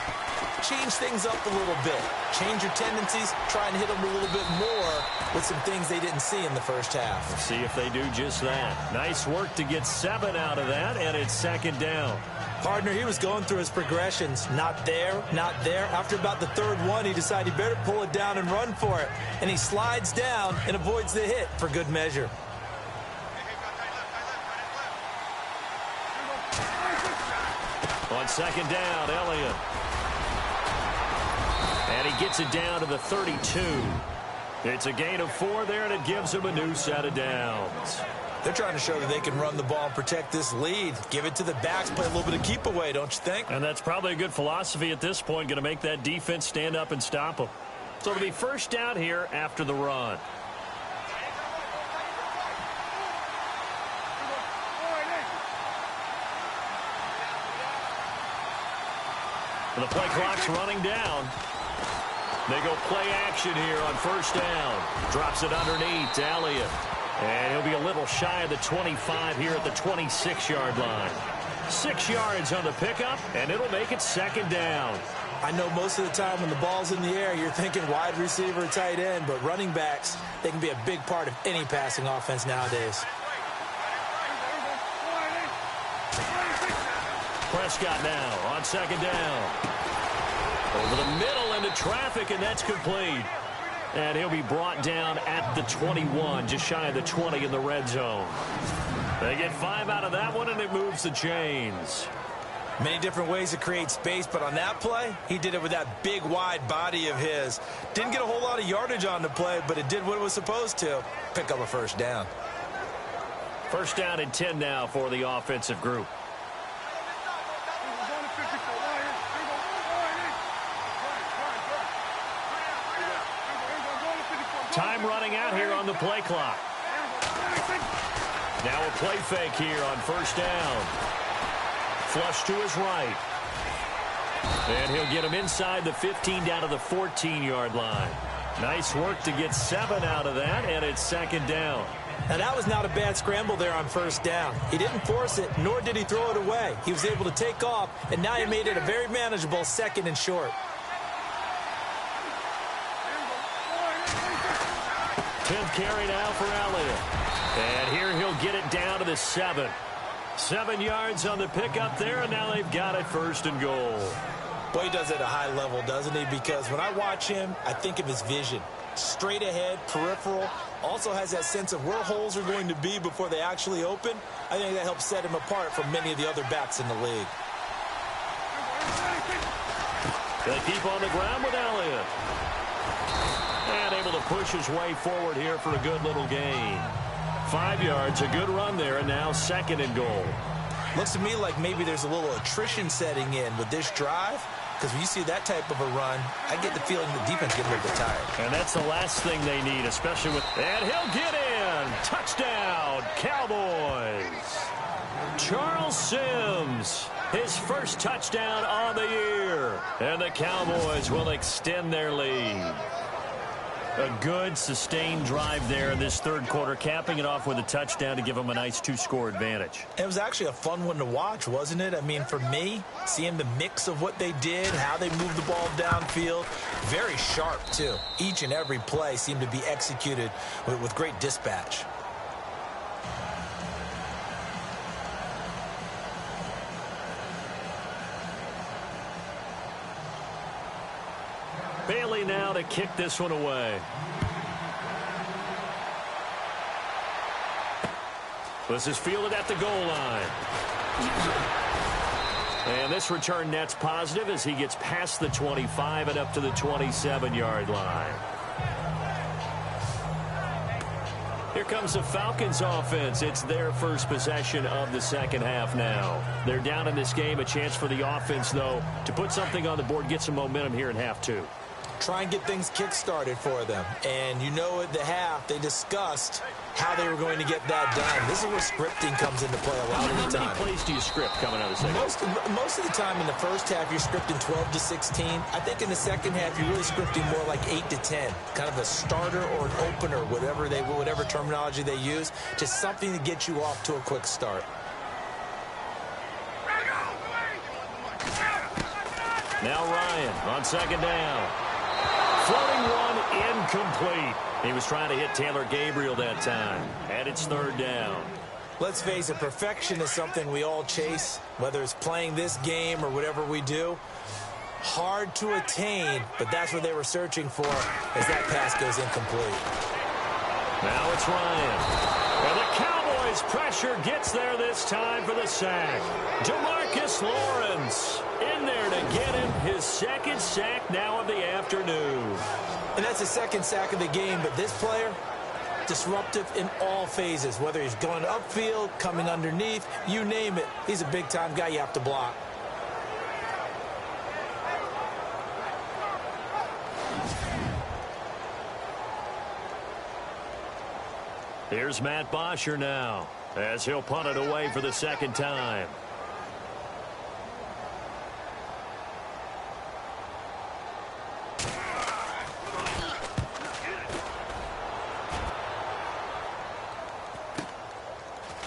change things up a little bit. Change your tendencies. Try and hit them a little bit more with some things they didn't see in the first half. Let's see if they do just that. Nice work to get 7 out of that, and it's second down. Partner, he was going through his progressions. Not there, not there. After about the third one, he decided he better pull it down and run for it. And he slides down and avoids the hit for good measure. On second down, Elliott. And he gets it down to the 32. It's a gain of 4 there, and it gives him a new set of downs. They're trying to show that they can run the ball and protect this lead. Give it to the backs, play a little bit of keep away, don't you think? And that's probably a good philosophy at this point, going to make that defense stand up and stop them. So it'll be first down here after the run. And the play clock's running down. They go play action here on first down. Drops it underneath to Elliott. And he'll be a little shy of the 25 here at the 26-yard line. 6 yards on the pickup, and it'll make it second down. I know most of the time when the ball's in the air, you're thinking wide receiver, tight end, but running backs, they can be a big part of any passing offense nowadays. Prescott now on second down. Over the middle into traffic, and that's complete. And he'll be brought down at the 21, just shy of the 20 in the red zone. They get 5 out of that one, and it moves the chains. Many different ways to create space, but on that play, he did it with that big, wide body of his. Didn't get a whole lot of yardage on the play, but it did what it was supposed to. Pick up a first down. First down and 10 now for the offensive group. Time running out here on the play clock. Now a play fake here on first down. Flush to his right. And he'll get him inside the 15 down to the 14-yard line. Nice work to get 7 out of that, and it's second down. Now that was not a bad scramble there on first down. He didn't force it, nor did he throw it away. He was able to take off, and now he made it a very manageable second and short. 10th carry now for Elliott. And here he'll get it down to the 7. 7 yards on the pickup there, and now they've got it first and goal. Boy, he does it at a high level, doesn't he? Because when I watch him, I think of his vision. Straight ahead, peripheral. Also has that sense of where holes are going to be before they actually open. I think that helps set him apart from many of the other backs in the league. They keep on the ground with Elliott. And able to push his way forward here for a good little gain. 5 yards, a good run there, and now second and goal. Looks to me like maybe there's a little attrition setting in with this drive, because when you see that type of a run, I get the feeling the defense gets a little bit tired. And that's the last thing they need, especially with... And he'll get in! Touchdown, Cowboys! Charles Sims, his first touchdown on the year. And the Cowboys will extend their lead. A good, sustained drive there in this third quarter, capping it off with a touchdown to give them a nice 2-score advantage. It was actually a fun one to watch, wasn't it? I mean, for me, seeing the mix of what they did, how they moved the ball downfield, very sharp, too. Each and every play seemed to be executed with great dispatch. Bailey now to kick this one away. This is fielded at the goal line. And this return net's positive as he gets past the 25 and up to the 27-yard line. Here comes the Falcons offense. It's their first possession of the second half now. They're down in this game. A chance for the offense, though, to put something on the board, get some momentum here in half two. Try and get things kick-started for them. And you know at the half, they discussed how they were going to get that done. This is where scripting comes into play a lot of the time. How many plays do you script coming out of the second half? Most of the time in the first half, you're scripting 12 to 16. I think in the second half, you're really scripting more like 8 to 10. Kind of a starter or an opener, whatever terminology they use. Just something to get you off to a quick start. Now Ryan on second down. Floating one, incomplete. He was trying to hit Taylor Gabriel that time. And it's third down. Let's face it, perfection is something we all chase, whether it's playing this game or whatever we do. Hard to attain, but that's what they were searching for as that pass goes incomplete. Now it's Ryan. And the Cowboys pressure gets there this time for the sack. Demarcus Lawrence in there to get him his second sack now of the afternoon. And that's the second sack of the game, but this player, disruptive in all phases, whether he's going upfield, coming underneath, you name it. He's a big-time guy you have to block. Here's Matt Bosher now as he'll punt it away for the second time.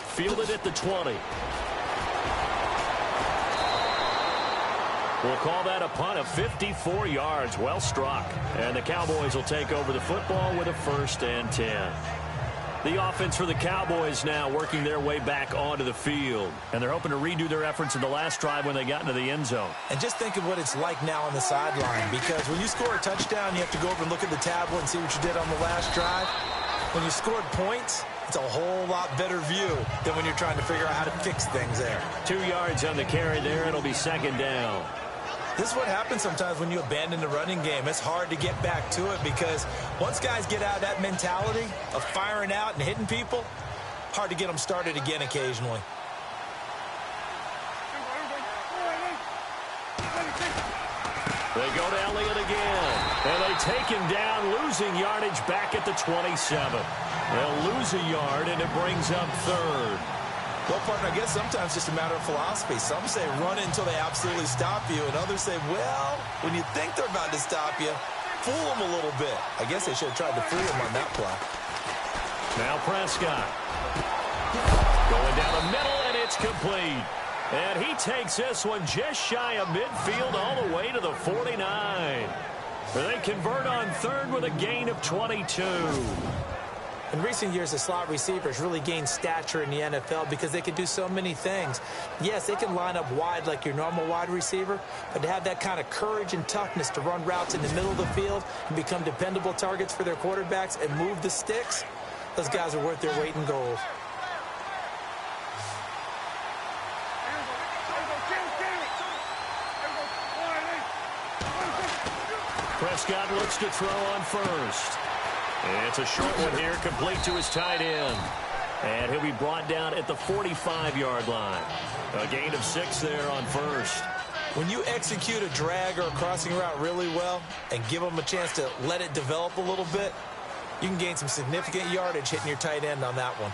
Fielded at the 20. We'll call that a punt of 54 yards. Well struck. And the Cowboys will take over the football with a 1st and 10. The offense for the Cowboys now working their way back onto the field. And they're hoping to redo their efforts in the last drive when they got into the end zone. And just think of what it's like now on the sideline. Because when you score a touchdown, you have to go over and look at the tablet and see what you did on the last drive. When you scored points, it's a whole lot better view than when you're trying to figure out how to fix things there. 2 yards on the carry there. It'll be second down. This is what happens sometimes when you abandon the running game. It's hard to get back to it because once guys get out of that mentality of firing out and hitting people, hard to get them started again occasionally. They go to Elliott again. And they take him down, losing yardage back at the 27. They'll lose a yard, and it brings up third. Well, partner, I guess sometimes it's just a matter of philosophy. Some say run it until they absolutely stop you, and others say, well, when you think they're about to stop you, fool them a little bit. I guess they should have tried to fool them on that play. Now Prescott. Going down the middle, and it's complete. And he takes this one just shy of midfield all the way to the 49. They convert on third with a gain of 22. In recent years, the slot receivers really gained stature in the NFL because they can do so many things. Yes, they can line up wide like your normal wide receiver, but to have that kind of courage and toughness to run routes in the middle of the field and become dependable targets for their quarterbacks and move the sticks, those guys are worth their weight in gold. Prescott looks to throw on first. It's a short one here, complete to his tight end. And he'll be brought down at the 45-yard line. A gain of 6 there on first. When you execute a drag or a crossing route really well and give them a chance to let it develop a little bit, you can gain some significant yardage hitting your tight end on that one.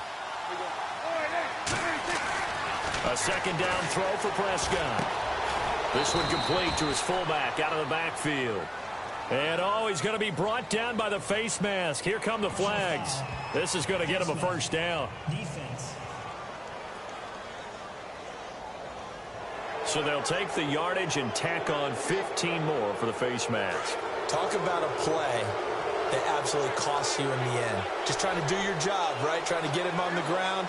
A second down throw for Prescott. This one complete to his fullback out of the backfield. And, he's going to be brought down by the face mask. Here come the flags. This is going to get him a first down. So they'll take the yardage and tack on 15 more for the face mask. Talk about a play that absolutely costs you in the end. Just trying to do your job, right? Trying to get him on the ground.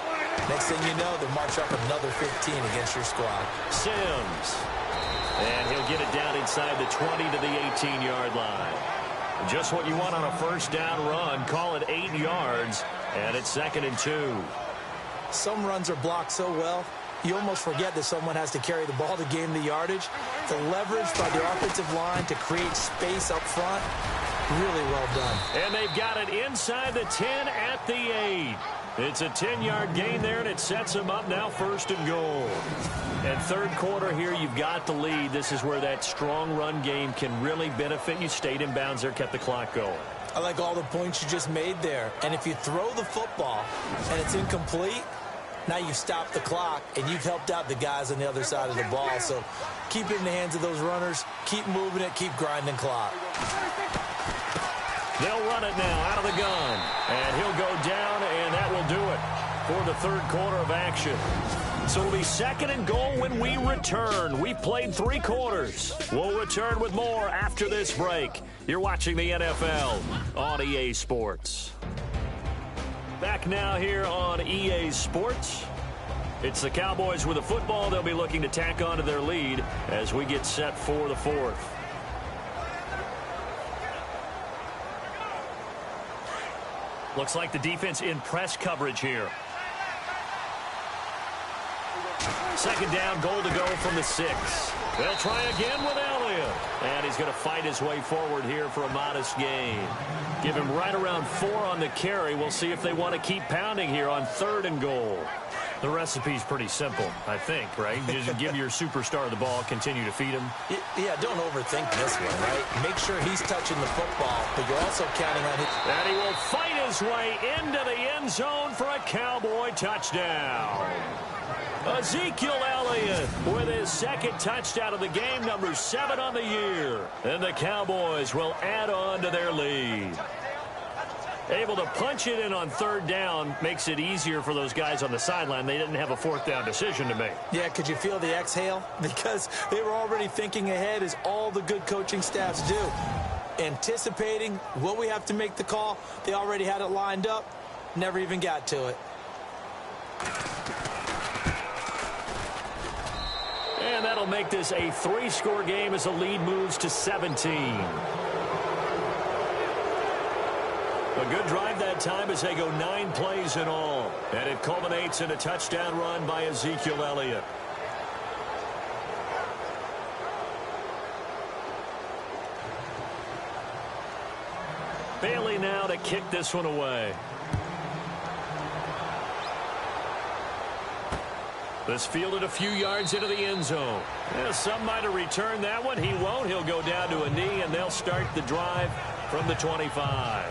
Next thing you know, they'll march up another 15 against your squad. Sims. And he'll get it down inside the 20 to the 18-yard line. Just what you want on a first down run. Call it 8 yards, and it's 2nd and 2. Some runs are blocked so well, you almost forget that someone has to carry the ball to gain the yardage. The leverage by the offensive line to create space up front, really well done. And they've got it inside the 10 at the 8. It's a 10-yard gain there, and it sets them up now 1st and goal. And third quarter here, you've got the lead. This is where that strong run game can really benefit you. Stayed in bounds there, kept the clock going. I like all the points you just made there. And if you throw the football and it's incomplete, now you've stopped the clock and you've helped out the guys on the other side of the ball. So keep it in the hands of those runners. Keep moving it. Keep grinding clock. They'll run it now out of the gun. And he'll go down, and that will do it for the third quarter of action. So it'll be 2nd and goal when we return. We've played 3 quarters. We'll return with more after this break. You're watching the NFL on EA Sports. Back now here on EA Sports. It's the Cowboys with the football. They'll be looking to tack on to their lead as we get set for the 4th. Looks like the defense in press coverage here. 2nd down, goal to go from the 6. They'll try again with Elliott. And he's going to fight his way forward here for a modest gain. Give him right around 4 on the carry. We'll see if they want to keep pounding here on 3rd and goal. The recipe's pretty simple, I think, right? Just give your superstar the ball, continue to feed him. Yeah, don't overthink this one, right? Make sure he's touching the football, but you're also counting on his... And he will fight his way into the end zone for a Cowboy touchdown. Ezekiel Elliott with his 2nd touchdown of the game, number 7 on the year. And the Cowboys will add on to their lead. Able to punch it in on 3rd down makes it easier for those guys on the sideline. They didn't have a 4th down decision to make. Yeah, could you feel the exhale? Because they were already thinking ahead, as all the good coaching staffs do. Anticipating, will we have to make the call? They already had it lined up. Never even got to it. And that'll make this a 3-score game as the lead moves to 17. A good drive that time as they go 9 plays in all. And it culminates in a touchdown run by Ezekiel Elliott. Bailey now to kick this one away. This fielded a few yards into the end zone. Yeah, some might have returned that one. He won't. He'll go down to a knee, and they'll start the drive from the 25.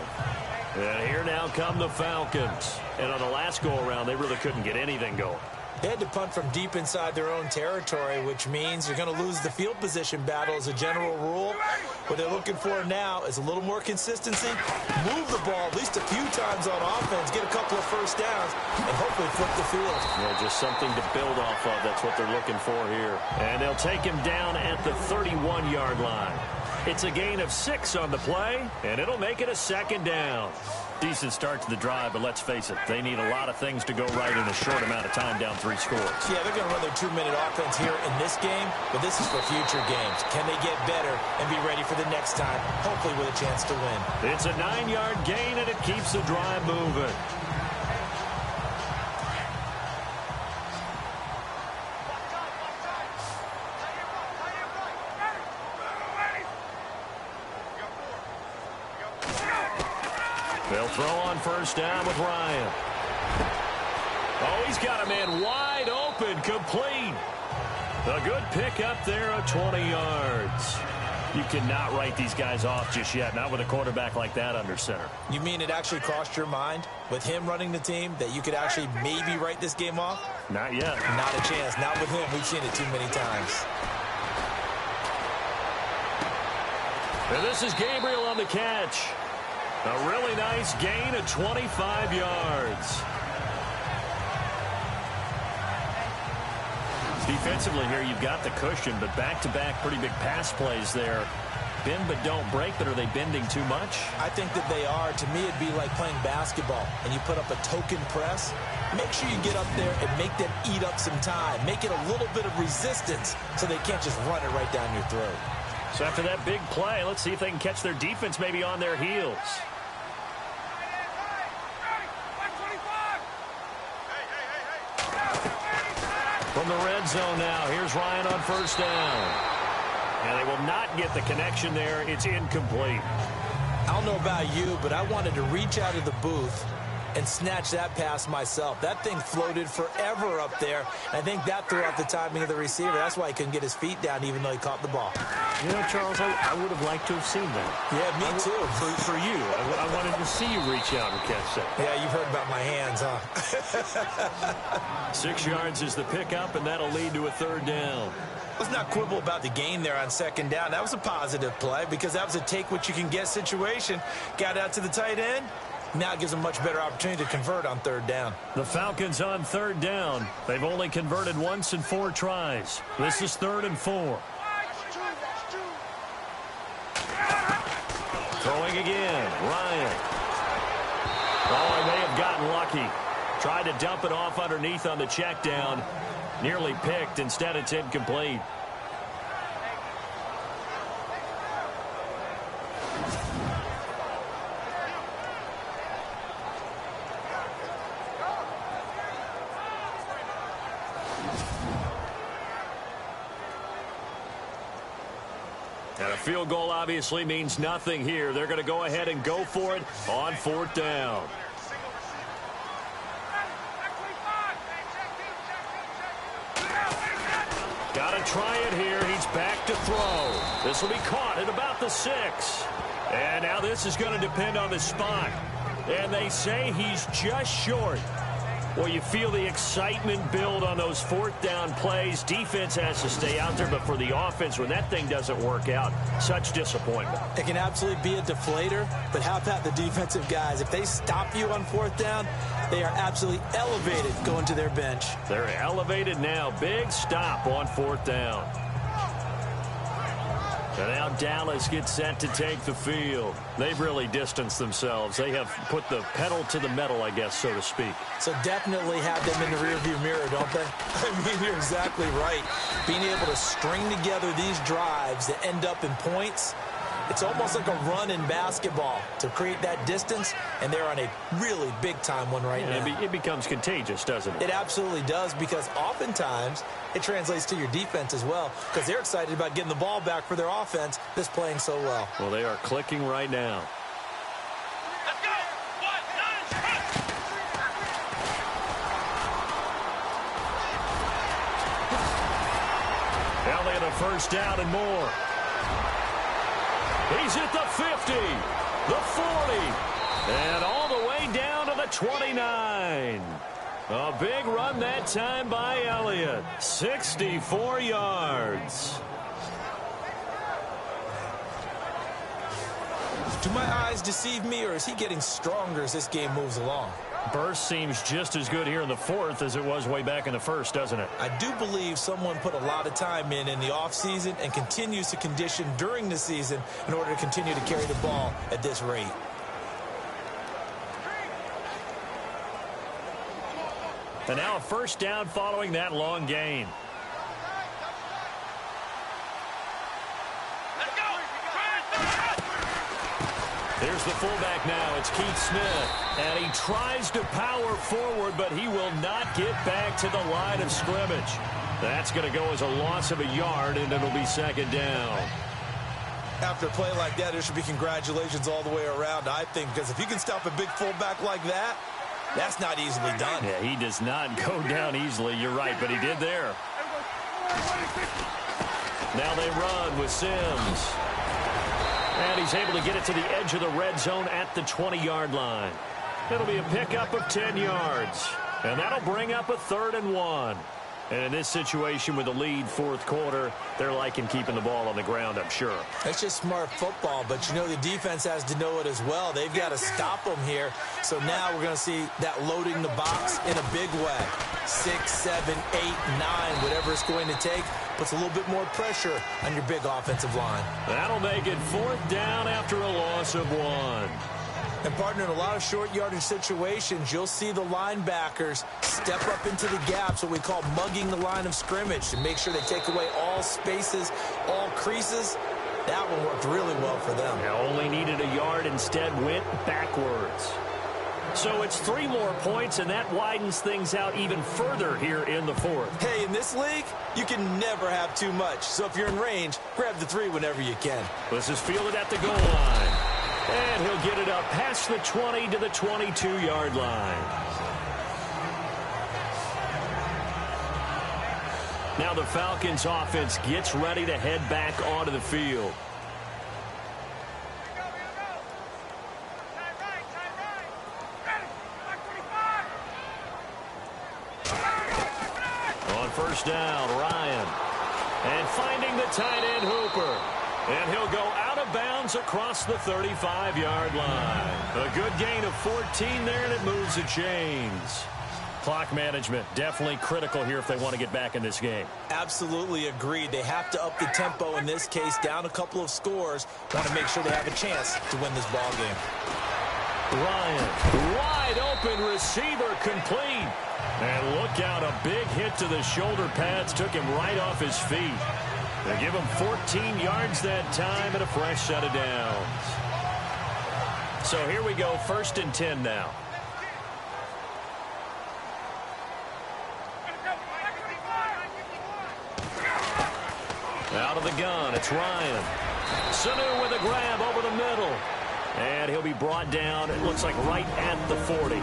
And here now come the Falcons. And on the last go-around, they really couldn't get anything going. They had to punt from deep inside their own territory, which means you're going to lose the field position battle as a general rule. What they're looking for now is a little more consistency, move the ball at least a few times on offense, get a couple of 1st downs, and hopefully flip the field. Yeah, just something to build off of. That's what they're looking for here. And they'll take him down at the 31-yard line. It's a gain of 6 on the play, and it'll make it a 2nd down. Decent start to the drive, but let's face it, they need a lot of things to go right in a short amount of time, down 3 scores. Yeah, they're going to run their 2-minute offense here in this game, but this is for future games. Can they get better and be ready for the next time, hopefully with a chance to win? It's a 9-yard gain, and it keeps the drive moving. They'll throw on 1st down with Ryan. Oh, he's got a man wide open, complete. A good pick up there of 20 yards. You cannot write these guys off just yet, not with a quarterback like that under center. You mean it actually crossed your mind with him running the team that you could actually maybe write this game off? Not yet. Not a chance. Not with him. We've seen it too many times. And this is Gabriel on the catch. A really nice gain of 25 yards. Defensively here, you've got the cushion, but back-to-back pretty big pass plays there. Bend but don't break, but are they bending too much? I think that they are. To me, it'd be like playing basketball, and you put up a token press. Make sure you get up there and make them eat up some time. Make it a little bit of resistance so they can't just run it right down your throat. So after that big play, let's see if they can catch their defense maybe on their heels. From the red zone now, here's Ryan on first down. And they will not get the connection there. It's incomplete. I don't know about you, but I wanted to reach out of the booth and snatch that pass myself. That thing floated forever up there. I think that threw out the timing of the receiver. That's why he couldn't get his feet down even though he caught the ball. You know, Charles, I would have liked to have seen that. Yeah, me too. For you. I wanted to see you reach out and catch that. Yeah, you've heard about my hands, huh? 6 yards is the pickup, and that'll lead to a third down. Let's not quibble about the gain there on second down. That was a positive play because that was a take-what-you-can-get situation. Got out to the tight end. Now it gives them a much better opportunity to convert on third down. The Falcons on third down. They've only converted once in 4 tries. This is 3rd and 4. Throwing again, Ryan. Oh, he may have gotten lucky. Tried to dump it off underneath on the check down. Nearly picked. Instead, it's incomplete. And a field goal obviously means nothing here. They're going to go ahead and go for it on 4th down. Got to try it here. He's back to throw. This will be caught at about the 6. And now this is going to depend on the spot. And they say he's just short. Well, you feel the excitement build on those 4th down plays. Defense has to stay out there, but for the offense, when that thing doesn't work out, such disappointment. It can absolutely be a deflator, but how about the defensive guys? If they stop you on 4th down, they are absolutely elevated going to their bench. They're elevated now. Big stop on 4th down. And now Dallas gets set to take the field. They've really distanced themselves. They have put the pedal to the metal, I guess, so to speak. So definitely have them in the rearview mirror, don't they? I mean, you're exactly right. Being able to string together these drives that end up in points, it's almost like a run in basketball to create that distance, and they're on a really big-time one right now. It becomes contagious, doesn't it? It absolutely does, because oftentimes it translates to your defense as well, because they're excited about getting the ball back for their offense that's playing so well. Well, they are clicking right now. Let's go! 1, 9. Now they have a first down and more. He's at the 50, the 40, and all the way down to the 29. A big run that time by Elliott. 64 yards. Do my eyes deceive me, or is he getting stronger as this game moves along? Burst seems just as good here in the 4th as it was way back in the 1st, doesn't it? I do believe someone put a lot of time in the offseason and continues to condition during the season in order to continue to carry the ball at this rate. And now a first down following that long gain. Here's the fullback now. It's Keith Smith. And he tries to power forward, but he will not get back to the line of scrimmage. That's going to go as a loss of a yard, and it'll be 2nd down. After a play like that, there should be congratulations all the way around, I think, because if you can stop a big fullback like that, that's not easily done. Yeah, he does not go down easily. You're right, but he did there. Now they run with Sims. And he's able to get it to the edge of the red zone at the 20-yard line. It'll be a pickup of 10 yards. And that'll bring up a 3rd and 1. And in this situation with the lead 4th quarter, they're liking keeping the ball on the ground, I'm sure. That's just smart football, but you know the defense has to know it as well. They've got to stop them here. So now we're going to see that loading the box in a big way. 6, 7, 8, 9, whatever it's going to take, puts a little bit more pressure on your big offensive line. That'll make it 4th down after a loss of 1. And, partner, in a lot of short yardage situations, you'll see the linebackers step up into the gaps, what we call mugging the line of scrimmage, to make sure they take away all spaces, all creases. That one worked really well for them. They only needed a yard, instead went backwards. So it's 3 more points, and that widens things out even further here in the fourth. Hey, in this league, you can never have too much. So if you're in range, grab the 3 whenever you can. This is fielded at the goal line. And he'll get it up past the 20 to the 22-yard line. Now the Falcons offense gets ready to head back onto the field. On first down, Ryan. And finding the tight end, Hooper. And he'll go out of bounds across the 35-yard line. A good gain of 14 there, and it moves the chains. Clock management definitely critical here if they want to get back in this game. Absolutely agreed. They have to up the tempo in this case, down a couple of scores. Want to make sure they have a chance to win this ball game. Ryan, wide open receiver, complete. And look out, a big hit to the shoulder pads took him right off his feet. They give him 14 yards that time and a fresh set of downs. So here we go, 1st and 10 now. Out of the gun, it's Ryan. Sanu with a grab over the middle. And he'll be brought down, it looks like right at the 40.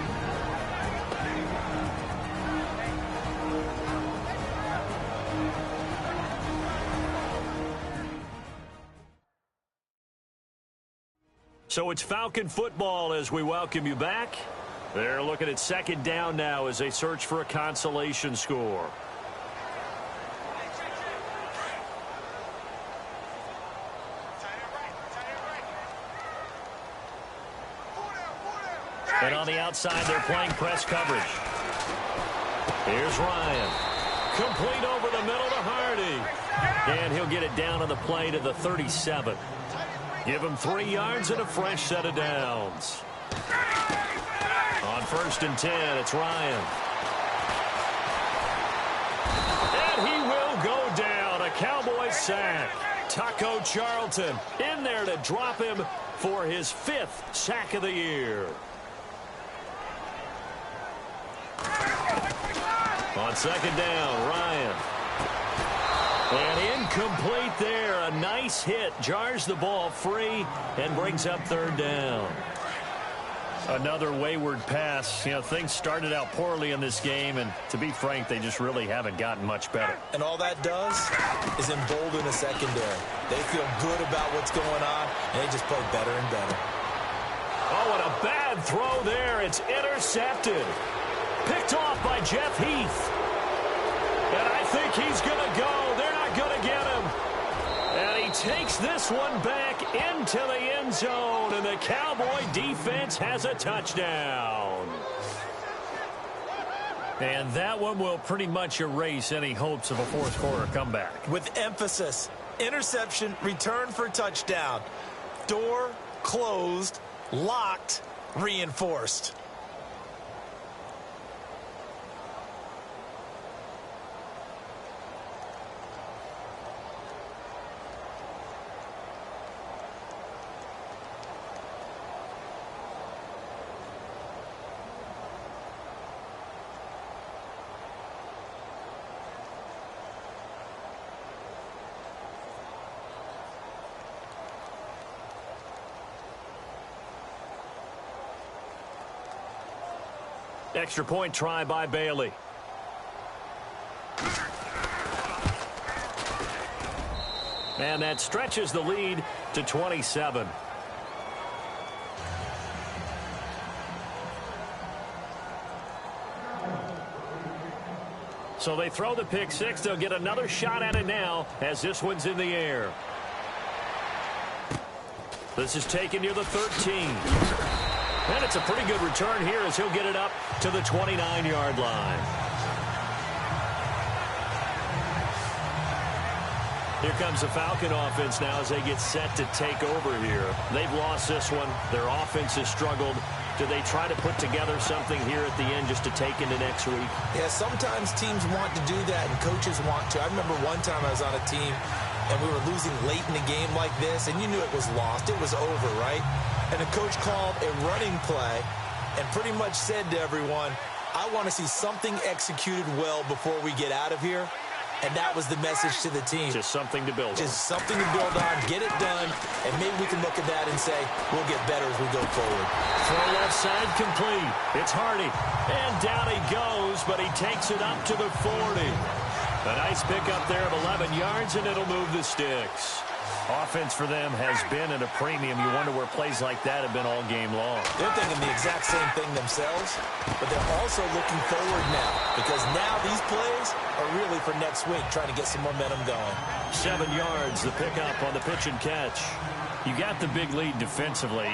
So it's Falcon football as we welcome you back. They're looking at 2nd down now as they search for a consolation score. And on the outside, they're playing press coverage. Here's Ryan. Complete over the middle to Hardy. And he'll get it down on the play to the 37. Give him 3 yards and a fresh set of downs. On 1st and 10, it's Ryan. And he will go down. A Cowboys sack. Taco Charlton in there to drop him for his 5th sack of the year. On 2nd down, Ryan. And incomplete there. A nice hit. Jars the ball free and brings up 3rd down. Another wayward pass. You know, things started out poorly in this game, and to be frank, they just really haven't gotten much better. And all that does is embolden a secondary. They feel good about what's going on, and they just play better and better. Oh, and a bad throw there. It's intercepted. Picked off by Jeff Heath. And I think he's going to go. They're not going to get him. And he takes this one back into the end zone. And the Cowboy defense has a touchdown. And that one will pretty much erase any hopes of a 4th quarter comeback. With emphasis, interception, return for touchdown. Door closed, locked, reinforced. Extra point try by Bailey. And that stretches the lead to 27. So they throw the pick 6. They'll get another shot at it now as this one's in the air. This is taken near the 13. And it's a pretty good return here as he'll get it up to the 29-yard line. Here comes the Falcon offense now as they get set to take over here. They've lost this one. Their offense has struggled. Do they try to put together something here at the end just to take into next week? Yeah, sometimes teams want to do that and coaches want to. I remember one time I was on a team and we were losing late in a game like this, and you knew it was lost. It was over, right? And the coach called a running play and pretty much said to everyone, I want to see something executed well before we get out of here. And that was the message to the team. Just something to build on. Just something to build on, get it done, and maybe we can look at that and say, we'll get better as we go forward. Throw left side complete. It's Hardy. And down he goes, but he takes it up to the 40. A nice pickup there of 11 yards, and it'll move the sticks. Offense for them has been at a premium. You wonder where plays like that have been all game long. They're thinking the exact same thing themselves, but they're also looking forward now, because now these plays are really for next week, trying to get some momentum going. 7 yards, the pickup on the pitch and catch. You got the big lead defensively,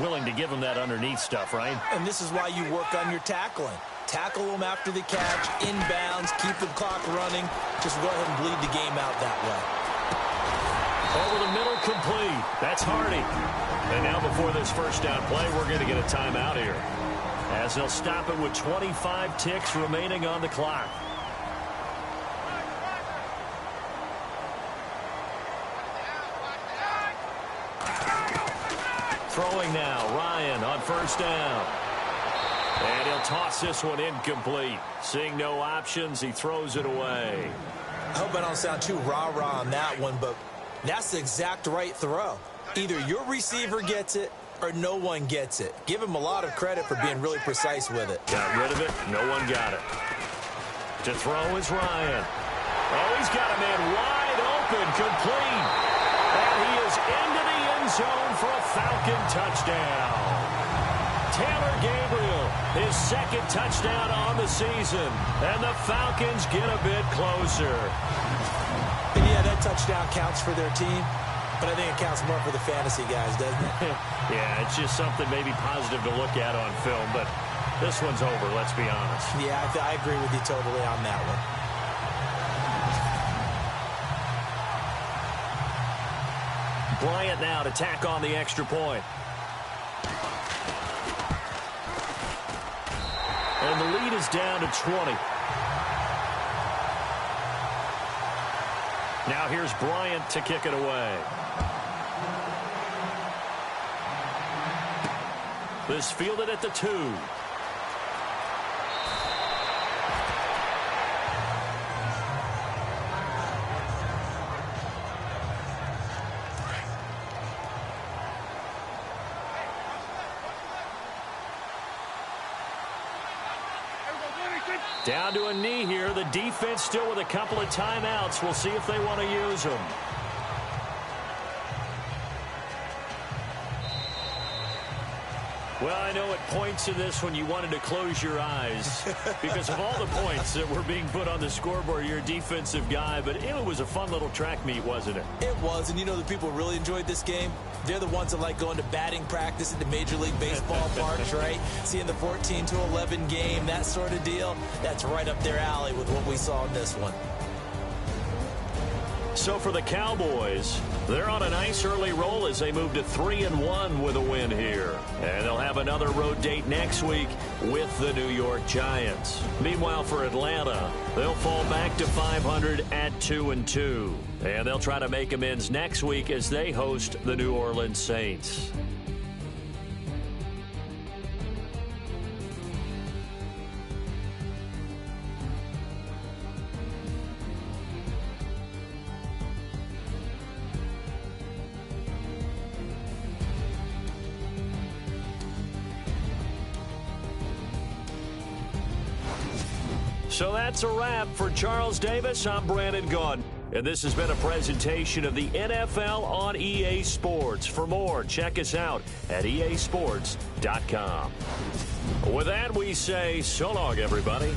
willing to give them that underneath stuff, right? And this is why you work on your tackling. Tackle them after the catch, inbounds, keep the clock running. Just go ahead and bleed the game out that way. Over the middle, complete. That's Hardy. And now before this first down play, we're going to get a timeout here, as they'll stop it with 25 ticks remaining on the clock. Throwing now, Ryan on first down. And he'll toss this one incomplete. Seeing no options, he throws it away. I hope I don't sound too rah-rah on that one, but that's the exact right throw. Either your receiver gets it or no one gets it. Give him a lot of credit for being really precise with it. Got rid of it. No one got it. To throw is Ryan. Oh, he's got a man wide open, complete. And he is into the end zone for a Falcon touchdown. Taylor Gabriel, his second touchdown on the season. And the Falcons get a bit closer. And yeah, that touchdown counts for their team, but I think it counts more for the fantasy guys, doesn't it? Yeah, it's just something maybe positive to look at on film, but this one's over, let's be honest. Yeah, I agree with you totally on that one. Bryant now to tack on the extra point. And the lead is down to 20. Now here's Bryant to kick it away. This fielded at the 2. Down to a knee here. The defense still with a couple of timeouts. We'll see if they want to use them. Well, I know at points in this when you wanted to close your eyes because of all the points that were being put on the scoreboard. You're a defensive guy, but it was a fun little track meet, wasn't it? It was, and you know the people really enjoyed this game? They're the ones that like going to batting practice at the Major League Baseball parks, right? Seeing the 14-11 game, that sort of deal. That's right up their alley with what we saw in this one. So for the Cowboys, they're on a nice early roll as they move to 3-1 with a win here. And they'll have another road date next week with the New York Giants. Meanwhile, for Atlanta, they'll fall back to 500 at 2-2. And they'll try to make amends next week as they host the New Orleans Saints. So that's a wrap for Charles Davis. I'm Brandon Gaudin. And this has been a presentation of the NFL on EA Sports. For more, check us out at easports.com. With that, we say so long, everybody.